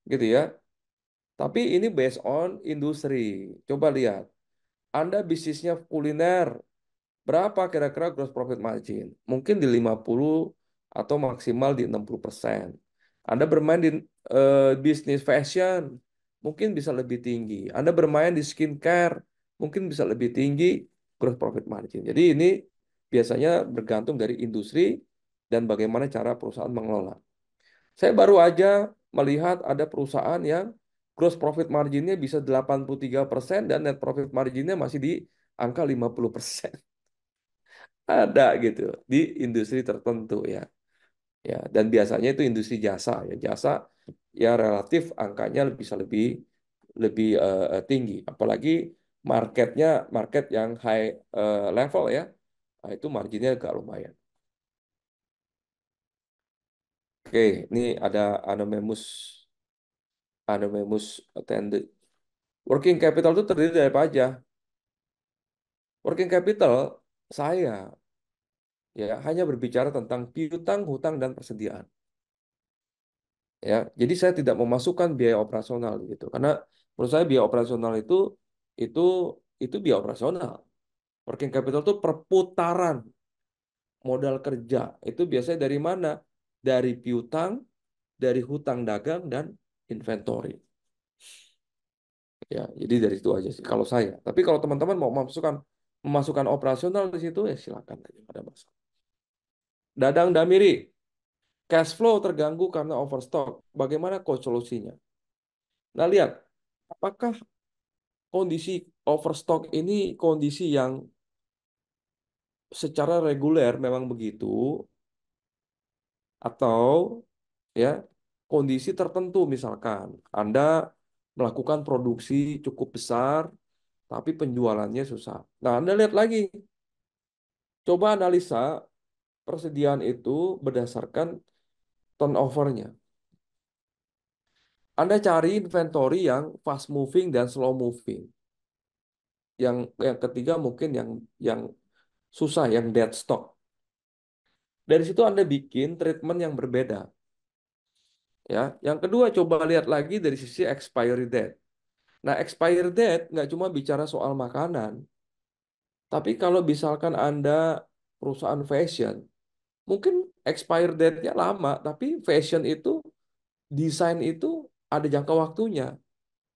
Gitu ya. Tapi ini based on industri. Coba lihat. Anda bisnisnya kuliner, berapa kira-kira gross profit margin? Mungkin di 50 atau maksimal di 60%. Anda bermain di bisnis fashion, mungkin bisa lebih tinggi. Anda bermain di skincare, mungkin bisa lebih tinggi gross profit margin. Jadi ini biasanya bergantung dari industri dan bagaimana cara perusahaan mengelola. Saya baru aja melihat ada perusahaan yang gross profit marginnya bisa 83% dan net profit marginnya masih di angka 50%. Ada gitu di industri tertentu ya. Ya, dan biasanya itu industri jasa ya. Jasa ya relatif angkanya bisa lebih lebih tinggi. Apalagi market yang high level ya. Nah, itu marginnya agak lumayan. Oke, ini ada Anonymous attended. Working capital itu terdiri dari apa aja? Working capital saya ya hanya berbicara tentang piutang, hutang dan persediaan. Ya, jadi saya tidak memasukkan biaya operasional gitu. Karena menurut saya biaya operasional itu itu biaya operasional. Working capital itu perputaran modal kerja. Itu biasanya dari mana? Dari piutang, dari hutang dagang dan inventory. Ya, jadi dari itu aja sih kalau saya. Tapi kalau teman-teman mau memasukkan operasional di situ ya silakan aja, nggak ada masalah. Dadang Damiri, cash flow terganggu karena overstock. Bagaimana coach solusinya? Nah, lihat, apakah kondisi overstock ini kondisi yang secara reguler memang begitu atau ya kondisi tertentu, misalkan Anda melakukan produksi cukup besar, tapi penjualannya susah. Nah, Anda lihat lagi, coba analisa persediaan itu berdasarkan turnover-nya. Anda cari inventory yang fast moving dan slow moving. Yang ketiga mungkin yang susah, yang dead stock. Dari situ Anda bikin treatment yang berbeda. Ya, yang kedua coba lihat lagi dari sisi expiry date. Nah, expiry date nggak cuma bicara soal makanan, tapi kalau misalkan Anda perusahaan fashion, mungkin expiry date-nya lama, tapi fashion itu, desain itu ada jangka waktunya,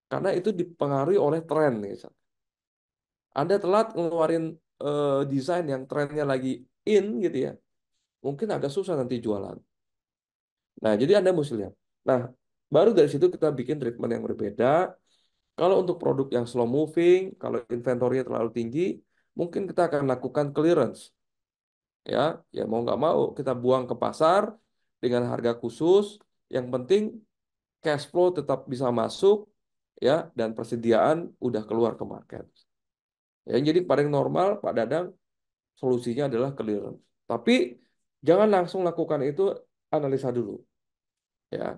karena itu dipengaruhi oleh tren. Misal. Anda telat ngeluarin desain yang trennya lagi in gitu ya, mungkin agak susah nanti jualan. Nah, jadi Anda mesti lihat. Nah, baru dari situ kita bikin treatment yang berbeda. Kalau untuk produk yang slow moving, kalau inventory-nya terlalu tinggi, mungkin kita akan lakukan clearance. Ya, ya mau nggak mau kita buang ke pasar dengan harga khusus. Yang penting cash flow tetap bisa masuk, ya, dan persediaan udah keluar ke market. Ya, jadi paling normal, Pak Dadang, solusinya adalah clearance. Tapi jangan langsung lakukan itu, analisa dulu. Ya,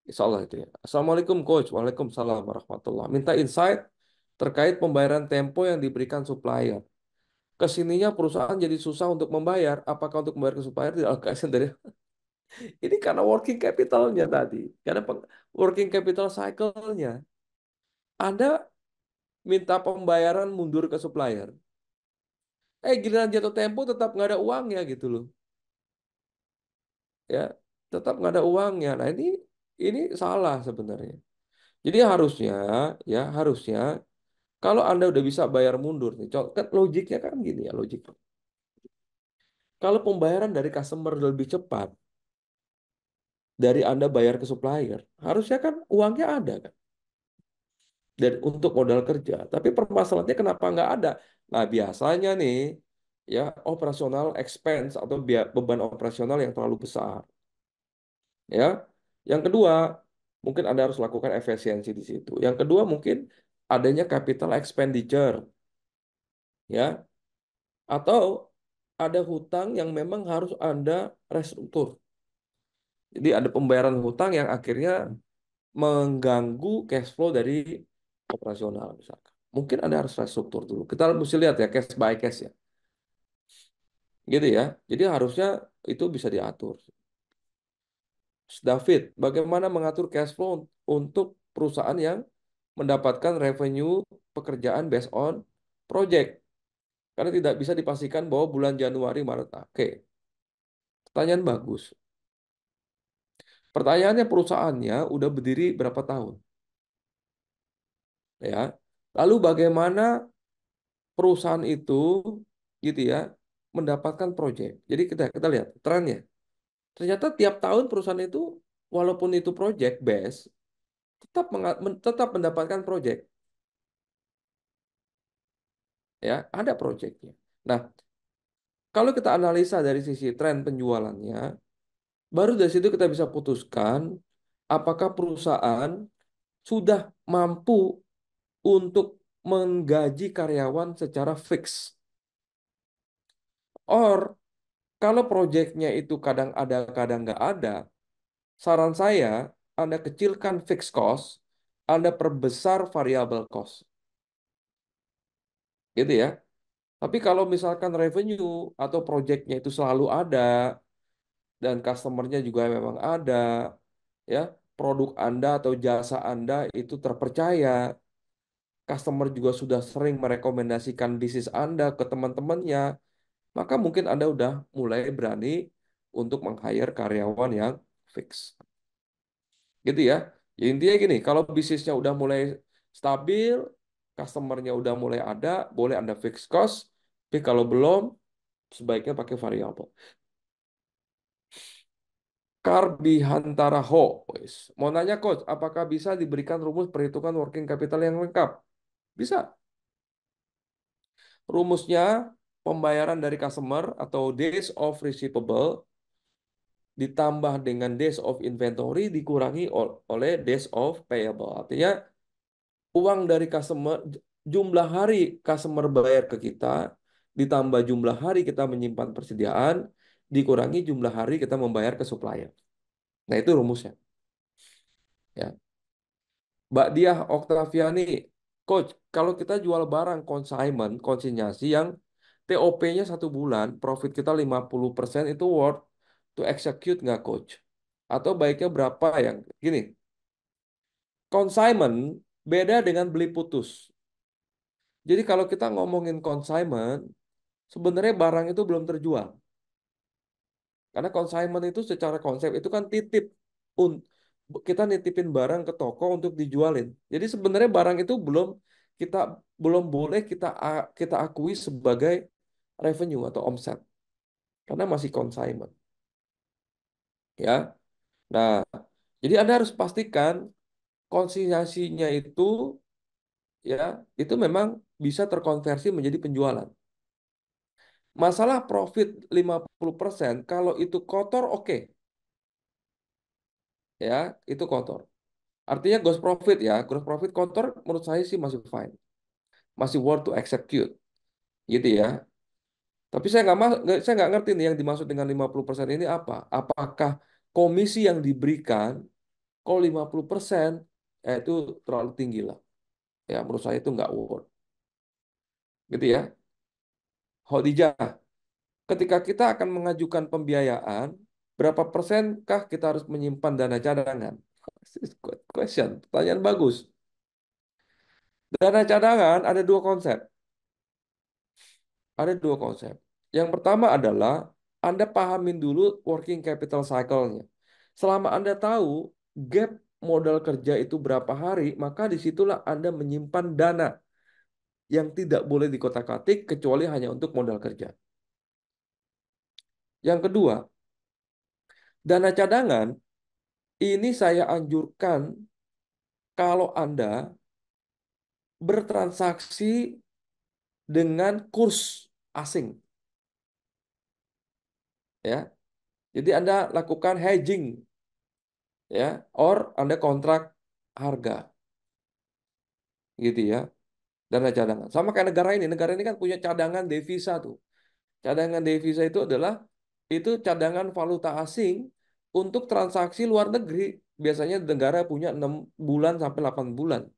insya Allah itu ya. Assalamualaikum Coach. Waalaikumsalam warahmatullah. Minta insight terkait pembayaran tempo yang diberikan supplier. Kesininya perusahaan jadi susah untuk membayar. Apakah untuk membayar ke supplier tidak alokasi dari ini karena working capital-nya tadi. Karena working capital cycle-nya. Anda minta pembayaran mundur ke supplier. Giliran jatuh tempo tetap nggak ada uangnya gitu loh. Ya, tetap nggak ada uangnya. Nah, ini salah sebenarnya. Jadi harusnya kalau Anda udah bisa bayar mundur nih, kan logiknya kan gini ya, logik. Kalau pembayaran dari customer lebih cepat dari Anda bayar ke supplier, harusnya kan uangnya ada kan, dan untuk modal kerja. Tapi permasalahannya kenapa nggak ada? Nah, biasanya nih, ya operasional expense atau beban operasional yang terlalu besar. Ya, yang kedua mungkin Anda harus lakukan efisiensi di situ. Yang kedua mungkin adanya capital expenditure, ya, atau ada hutang yang memang harus Anda restruktur. Jadi ada pembayaran hutang yang akhirnya mengganggu cash flow dari operasional misalkan. Mungkin Anda harus restruktur dulu. Kita mesti lihat ya case by case ya. Gitu ya. Jadi harusnya itu bisa diatur. David, bagaimana mengatur cash flow untuk perusahaan yang mendapatkan revenue pekerjaan based on project? Karena tidak bisa dipastikan bahwa bulan Januari, Maret. Oke, pertanyaan bagus. Pertanyaannya perusahaannya udah berdiri berapa tahun? Ya. Lalu bagaimana perusahaan itu gitu ya mendapatkan proyek. Jadi kita lihat trennya. Ternyata tiap tahun perusahaan itu walaupun itu proyek base tetap mendapatkan proyek. Ya, ada proyeknya. Nah, kalau kita analisa dari sisi tren penjualannya, baru dari situ kita bisa putuskan apakah perusahaan sudah mampu untuk menggaji karyawan secara fix. Or, kalau proyeknya itu kadang ada, kadang nggak ada, saran saya, Anda kecilkan fixed cost, Anda perbesar variable cost. Gitu ya. Tapi kalau misalkan revenue atau proyeknya itu selalu ada, dan customernya juga memang ada, ya, produk Anda atau jasa Anda itu terpercaya, customer juga sudah sering merekomendasikan bisnis Anda ke teman-temannya, maka mungkin Anda udah mulai berani untuk meng-hire karyawan yang fix. Gitu ya. Ya intinya gini, kalau bisnisnya udah mulai stabil, customernya udah mulai ada, boleh Anda fix cost, tapi kalau belum, sebaiknya pakai variabel. Karbihantara Ho, wes. Mau nanya Coach, apakah bisa diberikan rumus perhitungan working capital yang lengkap? Bisa. Rumusnya pembayaran dari customer atau days of receivable ditambah dengan days of inventory dikurangi oleh days of payable. Artinya uang dari customer, jumlah hari customer bayar ke kita, ditambah jumlah hari kita menyimpan persediaan, dikurangi jumlah hari kita membayar ke supplier. Nah, itu rumusnya. Ya. Mbak Diah Oktaviani, Coach, kalau kita jual barang consignment, konsinyasi yang TOP-nya 1 bulan, profit kita 50% itu worth to execute nggak, Coach? Atau baiknya berapa yang gini? Consignment beda dengan beli putus. Jadi kalau kita ngomongin consignment, sebenarnya barang itu belum terjual. Karena consignment itu secara konsep itu kan titip. Kita nitipin barang ke toko untuk dijualin. Jadi sebenarnya barang itu kita belum boleh kita akui sebagai revenue atau omset karena masih consignment. Ya. Nah, jadi Anda harus pastikan konsinyasinya ya itu memang bisa terkonversi menjadi penjualan. Masalah profit 50% kalau itu kotor oke. Ya, itu kotor. Artinya gross profit ya, gross profit kotor menurut saya sih masih fine. Masih worth to execute. Gitu ya. Tapi saya nggak ngerti nih yang dimaksud dengan 50% ini apa. Apakah komisi yang diberikan kalau 50% itu terlalu tinggi lah. Ya, menurut saya itu nggak worth. Gitu ya. Khadijah, ketika kita akan mengajukan pembiayaan, berapa persenkah kita harus menyimpan dana cadangan? This is good question, pertanyaan bagus. Dana cadangan ada dua konsep. Ada dua konsep. Yang pertama adalah Anda pahamin dulu working capital cycle-nya. Selama Anda tahu gap modal kerja itu berapa hari, maka disitulah Anda menyimpan dana yang tidak boleh dikotak-katik kecuali hanya untuk modal kerja. Yang kedua, dana cadangan ini saya anjurkan kalau Anda bertransaksi dengan kurs asing. Ya. Jadi Anda lakukan hedging ya, or Anda kontrak harga gitu ya. Dana cadangan. Sama kayak negara ini kan punya cadangan devisa tuh. Cadangan devisa itu cadangan valuta asing untuk transaksi luar negeri. Biasanya negara punya 6 bulan sampai 8 bulan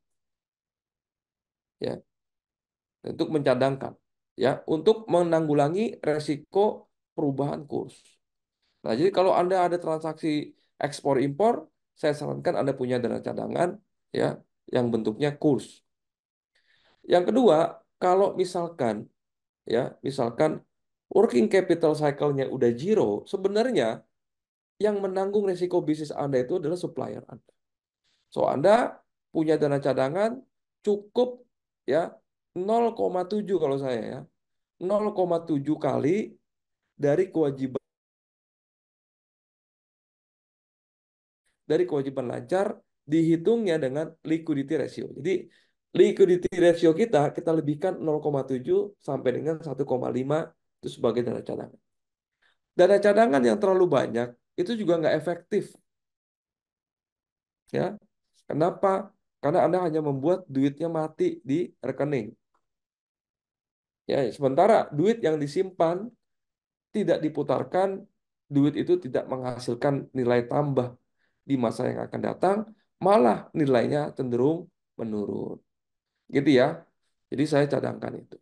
ya, untuk mencadangkan ya, untuk menanggulangi resiko perubahan kurs. Nah, jadi kalau Anda ada transaksi ekspor impor, saya sarankan Anda punya dana cadangan ya yang bentuknya kurs. Yang kedua, kalau misalkan working capital cycle-nya udah zero, sebenarnya yang menanggung risiko bisnis Anda itu adalah supplier Anda. So, Anda punya dana cadangan cukup ya 0,7 kalau saya ya. 0,7 kali dari kewajiban lancar dihitungnya dengan liquidity ratio. Jadi liquidity ratio kita lebihkan 0,7 sampai dengan 1,5 itu sebagai dana cadangan. Dana cadangan yang terlalu banyak itu juga nggak efektif. Ya, kenapa? Karena Anda hanya membuat duitnya mati di rekening. Ya, sementara duit yang disimpan tidak diputarkan, duit itu tidak menghasilkan nilai tambah di masa yang akan datang, malah nilainya cenderung menurun. Gitu ya. Jadi saya cadangkan itu.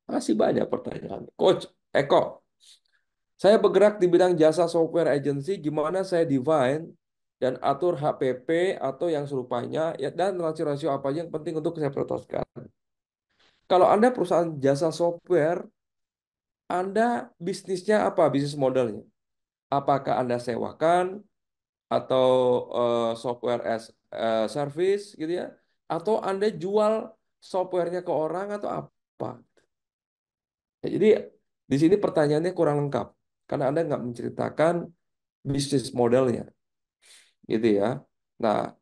Masih banyak pertanyaan. Coach Eko, saya bergerak di bidang jasa software agency, gimana saya define dan atur HPP atau yang serupanya, ya, dan rasio-rasio apa aja yang penting untuk saya prioritaskan. Kalau Anda perusahaan jasa software, Anda bisnisnya apa? Bisnis modelnya? Apakah Anda sewakan atau software as service gitu ya? Atau Anda jual softwarenya ke orang atau apa? Ya, jadi di sini pertanyaannya kurang lengkap karena Anda nggak menceritakan bisnis modelnya, gitu ya. Nah,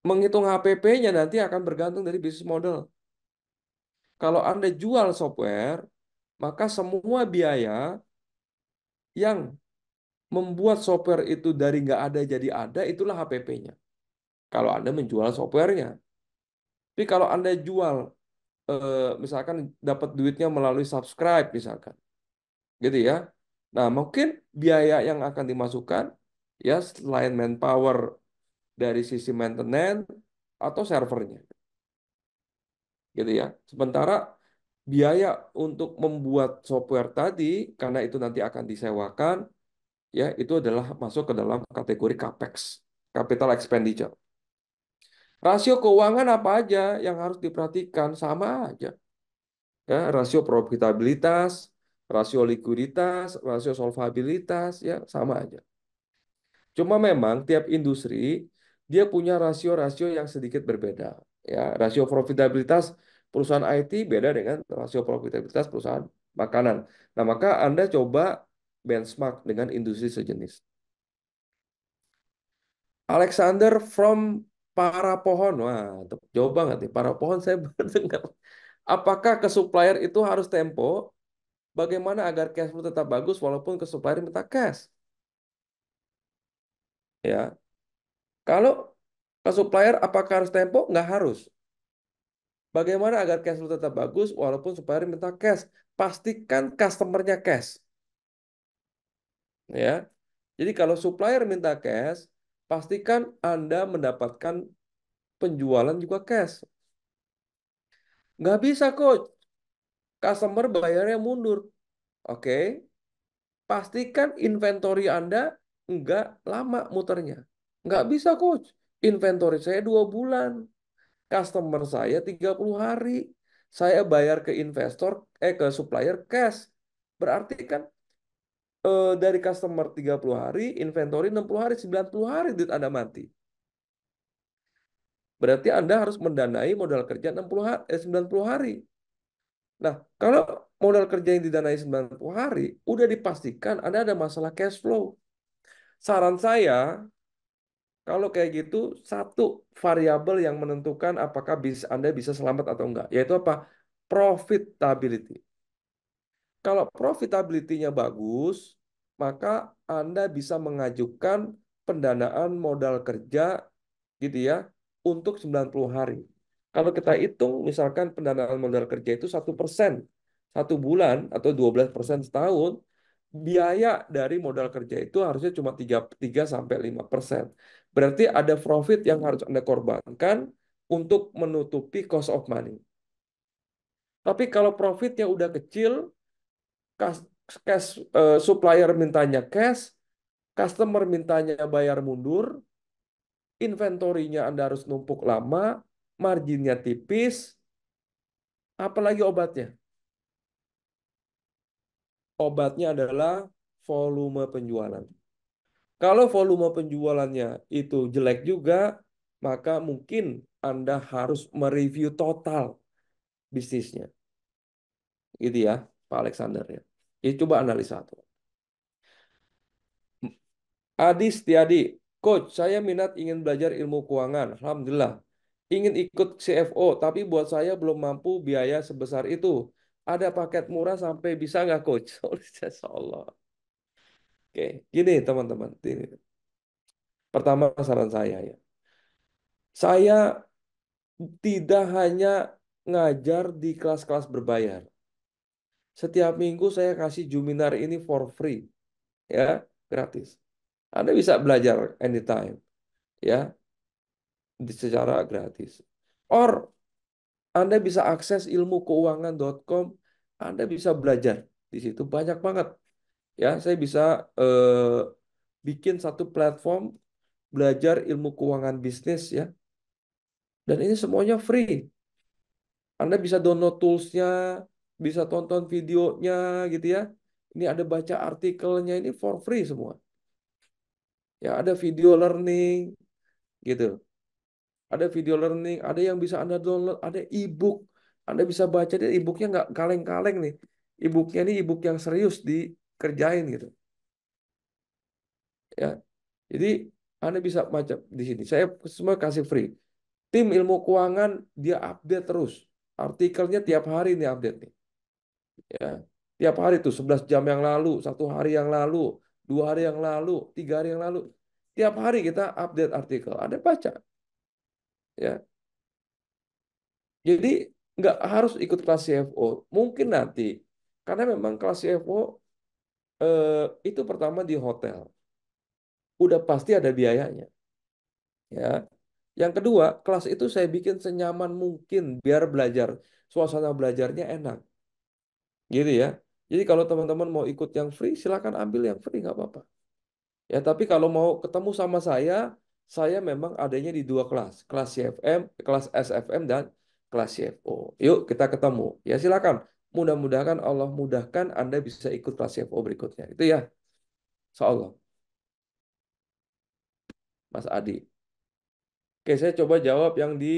menghitung HPP-nya nanti akan bergantung dari bisnis model. Kalau Anda jual software, maka semua biaya yang membuat software itu dari nggak ada jadi ada, itulah HPP-nya. Kalau Anda menjual softwarenya. Tapi kalau Anda jual, misalkan dapat duitnya melalui subscribe, misalkan, gitu ya. Nah, mungkin biaya yang akan dimasukkan, ya selain manpower dari sisi maintenance atau servernya, gitu ya. Sementara biaya untuk membuat software tadi, karena itu nanti akan disewakan, ya itu adalah masuk ke dalam kategori CAPEX, capital expenditure. Rasio keuangan apa aja yang harus diperhatikan? Sama aja. Ya, rasio profitabilitas, rasio likuiditas, rasio solvabilitas, ya sama aja. Cuma memang tiap industri dia punya rasio-rasio yang sedikit berbeda. Ya, rasio profitabilitas perusahaan IT beda dengan rasio profitabilitas perusahaan makanan. Nah, maka Anda coba benchmark dengan industri sejenis. Alexander from Para Pohon. Wah, jauh banget nih. Para Pohon saya baru dengar. Apakah ke supplier itu harus tempo? Bagaimana agar cash flow tetap bagus walaupun ke supplier minta cash? Ya, kalau ke supplier apakah harus tempo? Nggak harus. Bagaimana agar cash flow tetap bagus walaupun supplier minta cash? Pastikan customernya cash. Ya, jadi kalau supplier minta cash, pastikan Anda mendapatkan penjualan juga cash. Nggak bisa, coach. Customer bayarnya mundur. Oke, pastikan inventory Anda nggak lama muternya. Nggak bisa, coach. Inventory saya 2 bulan. Customer saya 30 hari. Saya bayar ke investor, ke supplier cash. Berarti kan dari customer 30 hari, inventory 60 hari, 90 hari duit Anda mati. Berarti Anda harus mendanai modal kerja 90 hari. Nah, kalau modal kerja yang didanai 90 hari, udah dipastikan Anda ada masalah cash flow. Saran saya, kalau kayak gitu, satu variabel yang menentukan apakah Anda bisa selamat atau enggak, yaitu apa? Profitability. Kalau profitability-nya bagus, maka Anda bisa mengajukan pendanaan modal kerja gitu ya untuk 90 hari. Kalau kita hitung misalkan pendanaan modal kerja itu 1%, 1 bulan atau 12% setahun, biaya dari modal kerja itu harusnya cuma 3 sampai 5%. Berarti ada profit yang harus Anda korbankan untuk menutupi cost of money. Tapi kalau profitnya udah kecil, cash, supplier mintanya cash, customer mintanya bayar mundur, inventorinya Anda harus numpuk lama, marginnya tipis, apalagi obatnya? Obatnya adalah volume penjualan. Kalau volume penjualannya itu jelek juga, maka mungkin Anda harus mereview total bisnisnya. Gitu ya, Pak Alexander ya. Ini coba analisa tuh. Adi Setiadi, Coach, saya minat ingin belajar ilmu keuangan. Alhamdulillah. Ingin ikut CFO, tapi buat saya belum mampu biaya sebesar itu. Ada paket murah sampai bisa nggak, Coach? Insya Allah. Oke, gini teman-teman. Ini. Pertama saran saya ya. Saya tidak hanya ngajar di kelas-kelas berbayar. Setiap minggu saya kasih Juminar ini for free. Ya, gratis. Anda bisa belajar anytime. Ya, secara gratis. Or Anda bisa akses ilmukeuangan.com, Anda bisa belajar di situ banyak banget. Ya, saya bisa bikin satu platform belajar ilmu keuangan bisnis ya. Dan ini semuanya free. Anda bisa download toolsnya, bisa tonton videonya gitu ya. Ini ada baca artikelnya ini for free semua. Ya, ada video learning gitu. Ada video learning, ada yang bisa Anda download, ada e-book. Anda bisa baca dia e-booknya nggak kaleng-kaleng nih. E-booknya ini e-book yang serius dikerjain gitu. Ya, jadi Anda bisa baca di sini. Saya semua kasih free. Tim ilmu keuangan dia update terus. Artikelnya tiap hari nih update nih. Ya. Tiap hari tuh 11 jam yang lalu, 1 hari yang lalu, 2 hari yang lalu, 3 hari yang lalu. Tiap hari kita update artikel. Ada baca. Ya. Jadi nggak harus ikut kelas CFO. Mungkin nanti. Karena memang kelas CFO itu pertama di hotel. Udah pasti ada biayanya. Ya. Yang kedua, kelas itu saya bikin senyaman mungkin biar belajar. Suasana belajarnya enak. Gitu ya. Jadi kalau teman-teman mau ikut yang free, silakan ambil yang free, nggak apa-apa. Ya, tapi kalau mau ketemu sama saya memang adanya di 2 kelas. Kelas CFM, kelas SFM, dan kelas CFO. Yuk kita ketemu. Ya silakan. Mudah-mudahan Allah mudahkan Anda bisa ikut kelas CFO berikutnya. Itu ya, insya Allah. Mas Adi. Oke, saya coba jawab yang di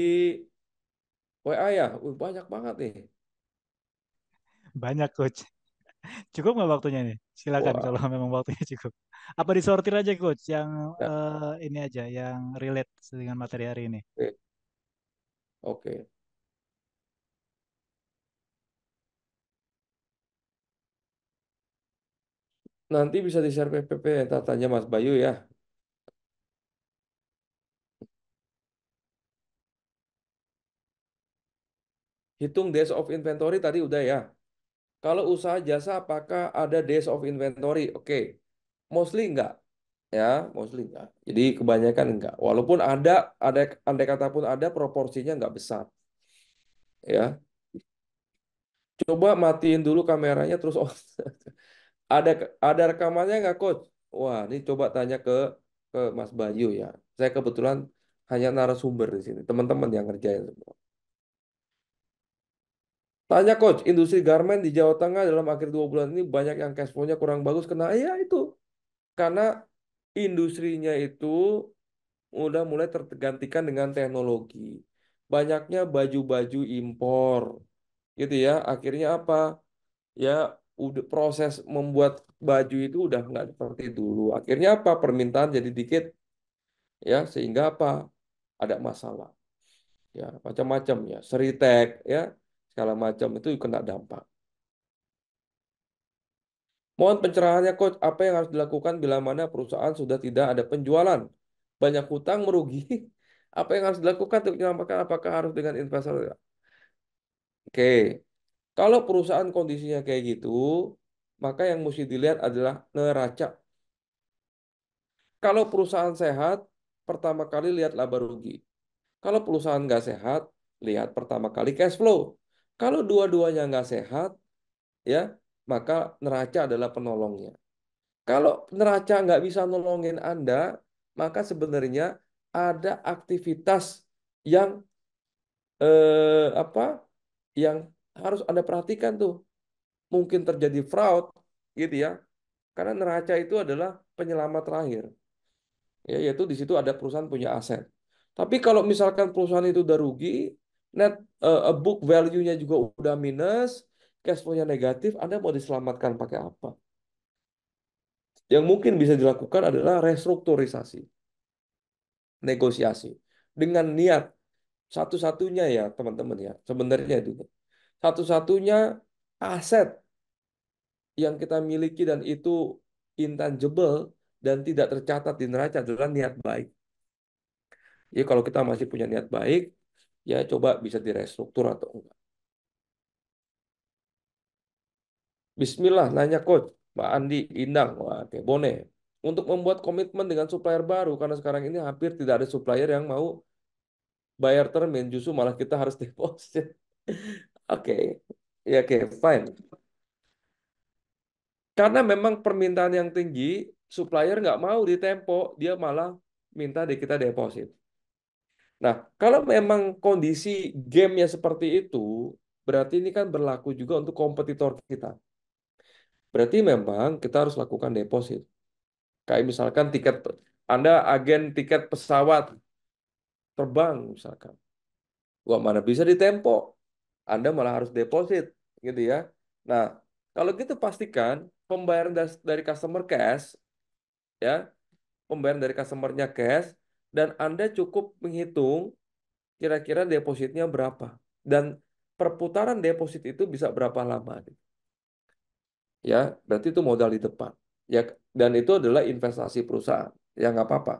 WA ya. Banyak banget nih. Banyak coach. Cukup nggak waktunya nih? Silakan Wah, kalau memang waktunya cukup. Apa disortir aja coach yang ya. ini aja yang relate dengan materi hari ini? Oke. Oke. Nanti bisa di-share PPP. Ntar tanya Mas Bayu ya. Hitung days of inventory tadi udah ya. Kalau usaha jasa apakah ada days of inventory? Oke. Mostly enggak. Ya, mostly enggak. Jadi kebanyakan enggak. Walaupun ada andai kata pun ada, proporsinya enggak besar. Ya, coba matiin dulu kameranya terus ada ada rekamannya enggak, Coach? Wah, ini coba tanya ke Mas Bayu ya. Saya kebetulan hanya narasumber di sini. Teman-teman yang ngerjain semua. Tanya Coach, industri garmen di Jawa Tengah dalam akhir 2 bulan ini banyak yang cash flow-nya kurang bagus. Kena ya itu karena industrinya itu udah mulai tergantikan dengan teknologi. Banyaknya baju-baju impor, gitu ya. Akhirnya apa? Ya, udah proses membuat baju itu udah nggak seperti dulu. Akhirnya apa? Permintaan jadi dikit, ya, sehingga apa? Ada masalah, ya, macam-macam ya, seritek, ya, segala macam itu kena dampak. Mohon pencerahannya, Coach. Apa yang harus dilakukan bila mana perusahaan sudah tidak ada penjualan? Banyak hutang merugi. Apa yang harus dilakukan untuk menyelamatkan? Apakah harus dengan investor? Oke, kalau perusahaan kondisinya kayak gitu, maka yang mesti dilihat adalah neraca. Kalau perusahaan sehat, pertama kali lihat laba rugi. Kalau perusahaan nggak sehat, lihat pertama kali cash flow. Kalau dua-duanya nggak sehat, ya, maka neraca adalah penolongnya. Kalau neraca nggak bisa nolongin Anda, maka sebenarnya ada aktivitas yang apa? Yang harus Anda perhatikan tuh. Mungkin terjadi fraud, gitu ya. Karena neraca itu adalah penyelamat terakhir. Ya, yaitu di situ ada perusahaan punya aset. Tapi kalau misalkan perusahaan itu udah rugi, net book value-nya juga udah minus, cash flow-nya negatif, Anda mau diselamatkan pakai apa? Yang mungkin bisa dilakukan adalah restrukturisasi, negosiasi. Dengan niat satu-satunya ya teman-teman ya, sebenarnya itu. Satu-satunya aset yang kita miliki dan itu intangible dan tidak tercatat di neraca adalah niat baik. Jadi kalau kita masih punya niat baik, ya coba bisa direstruktur atau enggak. Bismillah, nanya Coach, Mbak Andi Indang, wah, oke, boleh. Untuk membuat komitmen dengan supplier baru, karena sekarang ini hampir tidak ada supplier yang mau bayar termin, justru malah kita harus deposit. Oke, ya oke, fine. Karena memang permintaan yang tinggi, supplier nggak mau ditempo, dia malah minta di kita deposit. Nah, kalau memang kondisi gamenya seperti itu, berarti ini kan berlaku juga untuk kompetitor kita. Berarti memang kita harus lakukan deposit. Kayak misalkan Anda agen tiket pesawat terbang misalkan. Wah, mana bisa ditempo. Anda malah harus deposit, gitu ya. Nah, kalau gitu pastikan pembayaran dari customer cash, ya, pembayaran dari customernya cash, dan Anda cukup menghitung kira-kira depositnya berapa. Dan perputaran deposit itu bisa berapa lama. ya berarti itu modal di depan. Ya, dan itu adalah investasi perusahaan. Ya nggak apa-apa,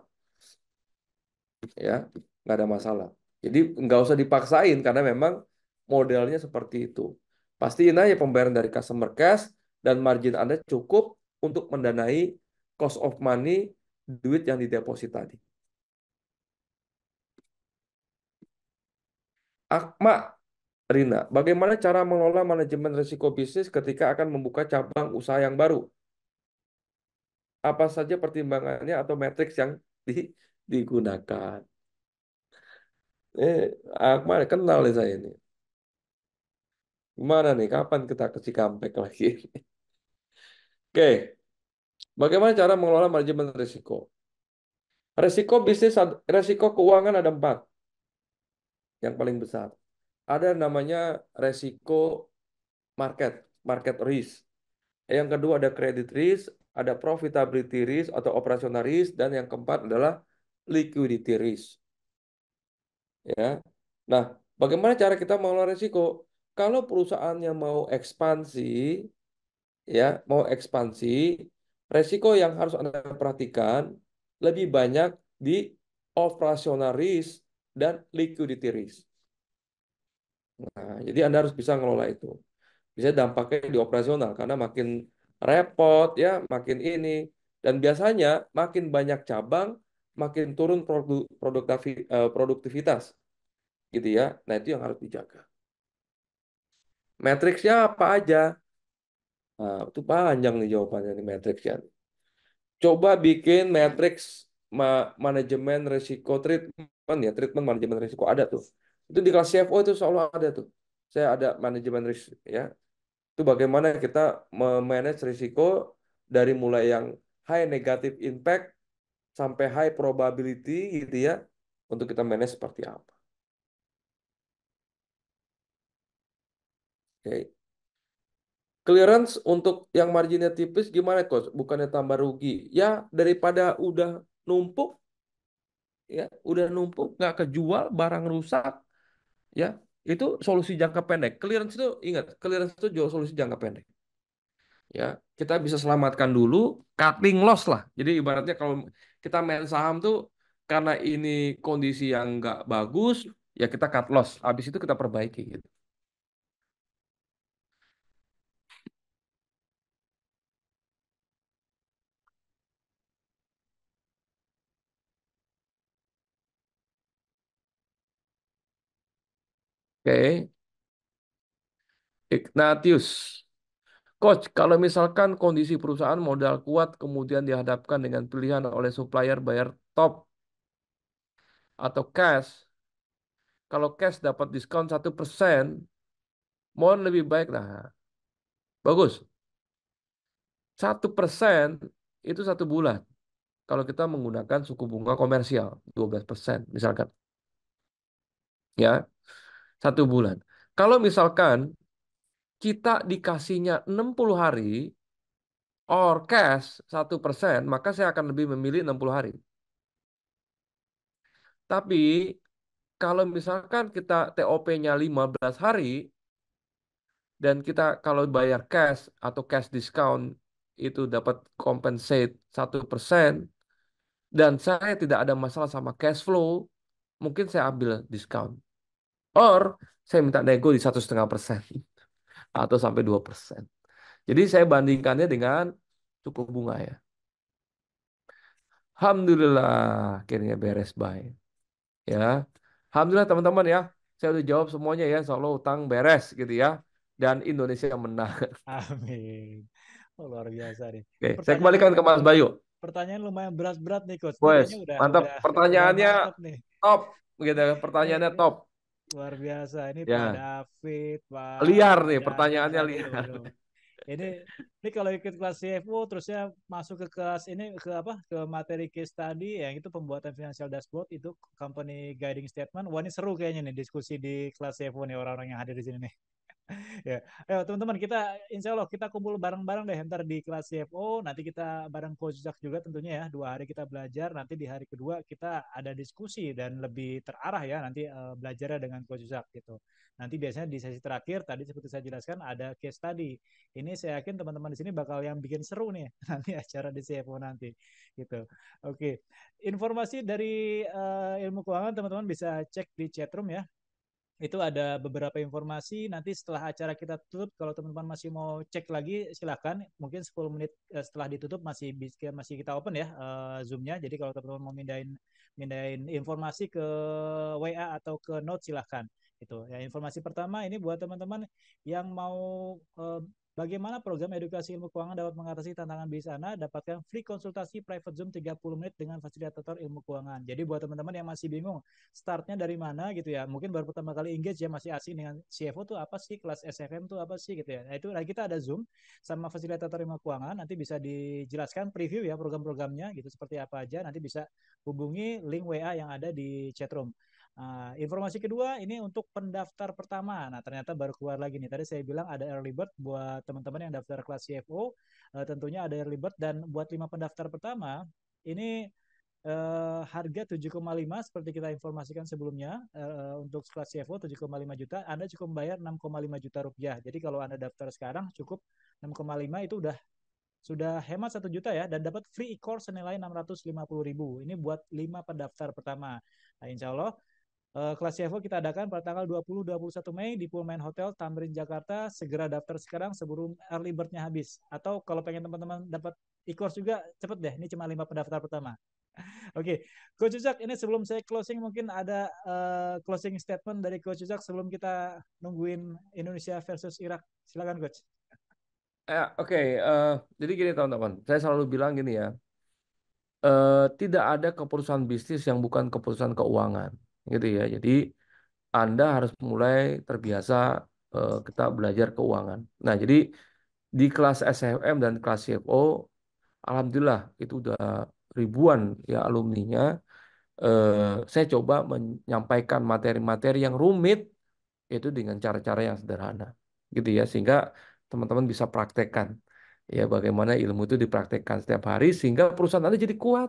ya nggak ada masalah. Jadi nggak usah dipaksain karena memang modelnya seperti itu. Pastiin aja pembayaran dari customer cash dan margin Anda cukup untuk mendanai cost of money duit yang dideposit tadi. Akma Rina, bagaimana cara mengelola manajemen risiko bisnis ketika akan membuka cabang usaha yang baru? Apa saja pertimbangannya atau matriks yang digunakan? Eh, Akma kenal nih saya ini. Gimana nih? Kapan kita kasih comeback lagi? Oke, bagaimana cara mengelola manajemen risiko? Risiko bisnis, risiko keuangan ada 4 yang paling besar. Ada namanya resiko market, market risk. Yang kedua ada credit risk, ada profitability risk atau operational risk, dan yang keempat adalah liquidity risk. Ya. Nah, bagaimana cara kita mengelola risiko? Kalau perusahaannya mau ekspansi, ya, mau ekspansi, resiko yang harus Anda perhatikan lebih banyak di operational risk dan liquidity risk. Nah, jadi Anda harus bisa ngelola itu. Bisa dampaknya di operasional karena makin repot ya, makin ini, dan biasanya makin banyak cabang, makin turun produktivitas gitu ya. Nah, itu yang harus dijaga. Matriksnya apa aja? Nah, itu panjang nih jawabannya nih matriksnya. Coba bikin matriks manajemen risiko treatment ya, treatment manajemen risiko ada tuh. Itu di kelas CFO itu selalu ada tuh. Saya ada manajemen risk ya. Itu bagaimana kita memanage risiko dari mulai yang high negative impact sampai high probability gitu ya. Untuk kita manage seperti apa. Oke. Clearance untuk yang marginnya tipis gimana coach? Bukannya tambah rugi. Ya daripada udah numpuk nggak kejual, barang rusak, ya itu solusi jangka pendek. Clearance itu ingat, clearance itu jual solusi jangka pendek. Ya kita bisa selamatkan dulu, cutting loss lah. Jadi ibaratnya kalau kita main saham tuh karena ini kondisi yang nggak bagus, ya kita cut loss. Habis itu kita perbaiki gitu. Oke, Ignatius. Coach, kalau misalkan kondisi perusahaan modal kuat kemudian dihadapkan dengan pilihan oleh supplier bayar top atau cash, kalau cash dapat diskon 1%, mohon lebih baik. Nah, bagus. 1% itu 1 bulan. Kalau kita menggunakan suku bunga komersial 12%, misalkan. Ya, 1 bulan. Kalau misalkan kita dikasihnya 60 hari, or cash 1%, maka saya akan lebih memilih 60 hari. Tapi kalau misalkan kita TOP-nya 15 hari, dan kita kalau bayar cash atau cash discount itu dapat compensate 1%, dan saya tidak ada masalah sama cash flow, mungkin saya ambil discount. Or saya minta nego di 1,5% atau sampai 2%. Jadi saya bandingkannya dengan suku bunga ya. Alhamdulillah akhirnya beres baik. Ya. Alhamdulillah teman-teman ya. Saya udah jawab semuanya ya. Insya Allah utang beres gitu ya. Dan Indonesia menang. Amin. Oh, luar biasa nih. Oke, Ini saya kembalikan ke Mas Bayu. pertanyaan lumayan berat-berat nih coach. Ini Wes, kayaknya mantap. udah Pertanyaannya mantap nih. top, gitu. Pertanyaannya Ini top. luar biasa. Ini Pak Ya, David, liar Pak nih Dadang. pertanyaannya Waduh, liar. waduh. Ini kalau ikut kelas CFO terusnya masuk ke kelas ini ke apa? Ke materi case study yang itu pembuatan financial dashboard itu company guiding statement. Wah, ini seru kayaknya nih diskusi di kelas CFO nih orang-orang yang hadir di sini nih. Ya, ayo teman-teman kita insya Allah kita kumpul bareng-bareng deh ntar di kelas CFO. Nanti kita bareng Coach Zak juga tentunya ya. 2 hari kita belajar. Nanti di hari kedua kita ada diskusi dan lebih terarah ya. Nanti belajarnya dengan Coach Zak gitu. Nanti biasanya di sesi terakhir tadi seperti saya jelaskan ada case study. Ini saya yakin teman-teman di sini bakal yang bikin seru nih nanti acara di CFO nanti gitu. Oke, informasi dari ilmu keuangan teman-teman bisa cek di chatroom ya. Itu ada beberapa informasi nanti setelah acara kita tutup kalau teman-teman masih mau cek lagi silakan mungkin 10 menit setelah ditutup masih kita open ya Zoom-nya jadi kalau teman-teman mau mindahin informasi ke WA atau ke note silahkan itu ya informasi pertama ini buat teman-teman yang mau bagaimana program edukasi ilmu keuangan dapat mengatasi tantangan bisnis Anda? Dapatkan free konsultasi private Zoom 30 menit dengan fasilitator ilmu keuangan. Jadi buat teman-teman yang masih bingung startnya dari mana gitu ya, mungkin baru pertama kali engage ya masih asing dengan CFO tuh apa sih, kelas SFM tuh apa sih gitu ya. Nah itu kita ada Zoom sama fasilitator ilmu keuangan, nanti bisa dijelaskan preview ya program-programnya gitu seperti apa aja, nanti bisa hubungi link WA yang ada di chatroom. Informasi kedua ini untuk pendaftar pertama. Nah, ternyata baru keluar lagi nih. Tadi saya bilang ada early bird buat teman-teman yang daftar kelas CFO. Tentunya ada early bird dan buat 5 pendaftar pertama ini harga 7,5 seperti kita informasikan sebelumnya untuk kelas CFO 7,5 juta. Anda cukup membayar 6,5 juta rupiah. Jadi kalau Anda daftar sekarang cukup 6,5 itu sudah hemat 1 juta ya dan dapat free e-course senilai 650.000. Ini buat 5 pendaftar pertama. Nah, insya Allah kelas CFO kita adakan pada tanggal 20-21 Mei di Pullman Hotel Tamrin Jakarta. Segera daftar sekarang sebelum early bird-nya habis. Atau kalau pengen teman-teman dapat e-course juga cepet deh. Ini cuma 5 pendaftar pertama. Oke, Coach Uzak, ini sebelum saya closing mungkin ada closing statement dari Coach Uzak sebelum kita nungguin Indonesia versus Irak. Silakan Coach. Oke, jadi gini teman-teman, saya selalu bilang gini ya, tidak ada keputusan bisnis yang bukan keputusan keuangan, gitu ya. Jadi Anda harus mulai terbiasa kita belajar keuangan. Nah, jadi di kelas SFM dan kelas CFO, alhamdulillah itu udah ribuan ya alumninya. Saya coba menyampaikan materi-materi yang rumit itu dengan cara-cara yang sederhana, gitu ya, sehingga teman-teman bisa praktekkan ya bagaimana ilmu itu dipraktekkan setiap hari sehingga perusahaan Anda jadi kuat,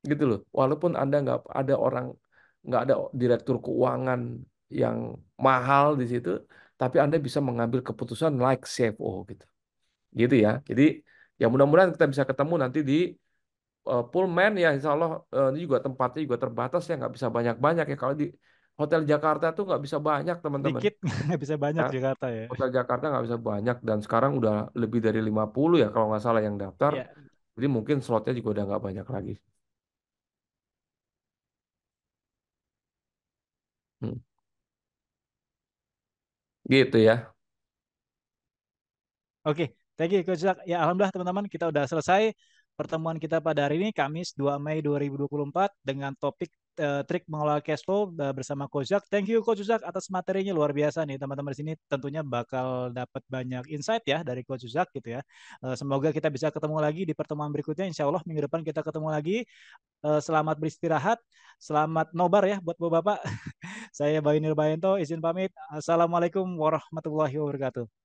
gitu loh. Walaupun Anda nggak ada direktur keuangan yang mahal di situ, tapi Anda bisa mengambil keputusan like CFO gitu ya. Jadi ya mudah-mudahan kita bisa ketemu nanti di Pullman ya, insya Allah ini juga tempatnya juga terbatas ya, nggak bisa banyak-banyak ya. Kalau di Hotel Jakarta tuh nggak bisa banyak teman-teman. Dikit nggak bisa banyak Ya, Jakarta ya. Hotel Jakarta nggak bisa banyak dan sekarang udah lebih dari 50 ya kalau nggak salah yang daftar. Ya, Jadi mungkin slotnya juga udah nggak banyak lagi. Hmm. Gitu ya. oke, thank you Coach Zak. Ya, alhamdulillah teman-teman kita udah selesai pertemuan kita pada hari ini Kamis 2 Mei 2024 dengan topik trik mengelola cash flow bersama Coach Zak. Thank you Coach Zak atas materinya luar biasa nih teman-teman di sini tentunya bakal dapat banyak insight ya dari Coach Zak gitu ya. Semoga kita bisa ketemu lagi di pertemuan berikutnya. Insya Allah minggu depan kita ketemu lagi. Selamat beristirahat, selamat nobar ya buat bapak-bapak. Saya Bayu Nirbayanto izin pamit. Assalamualaikum warahmatullahi wabarakatuh.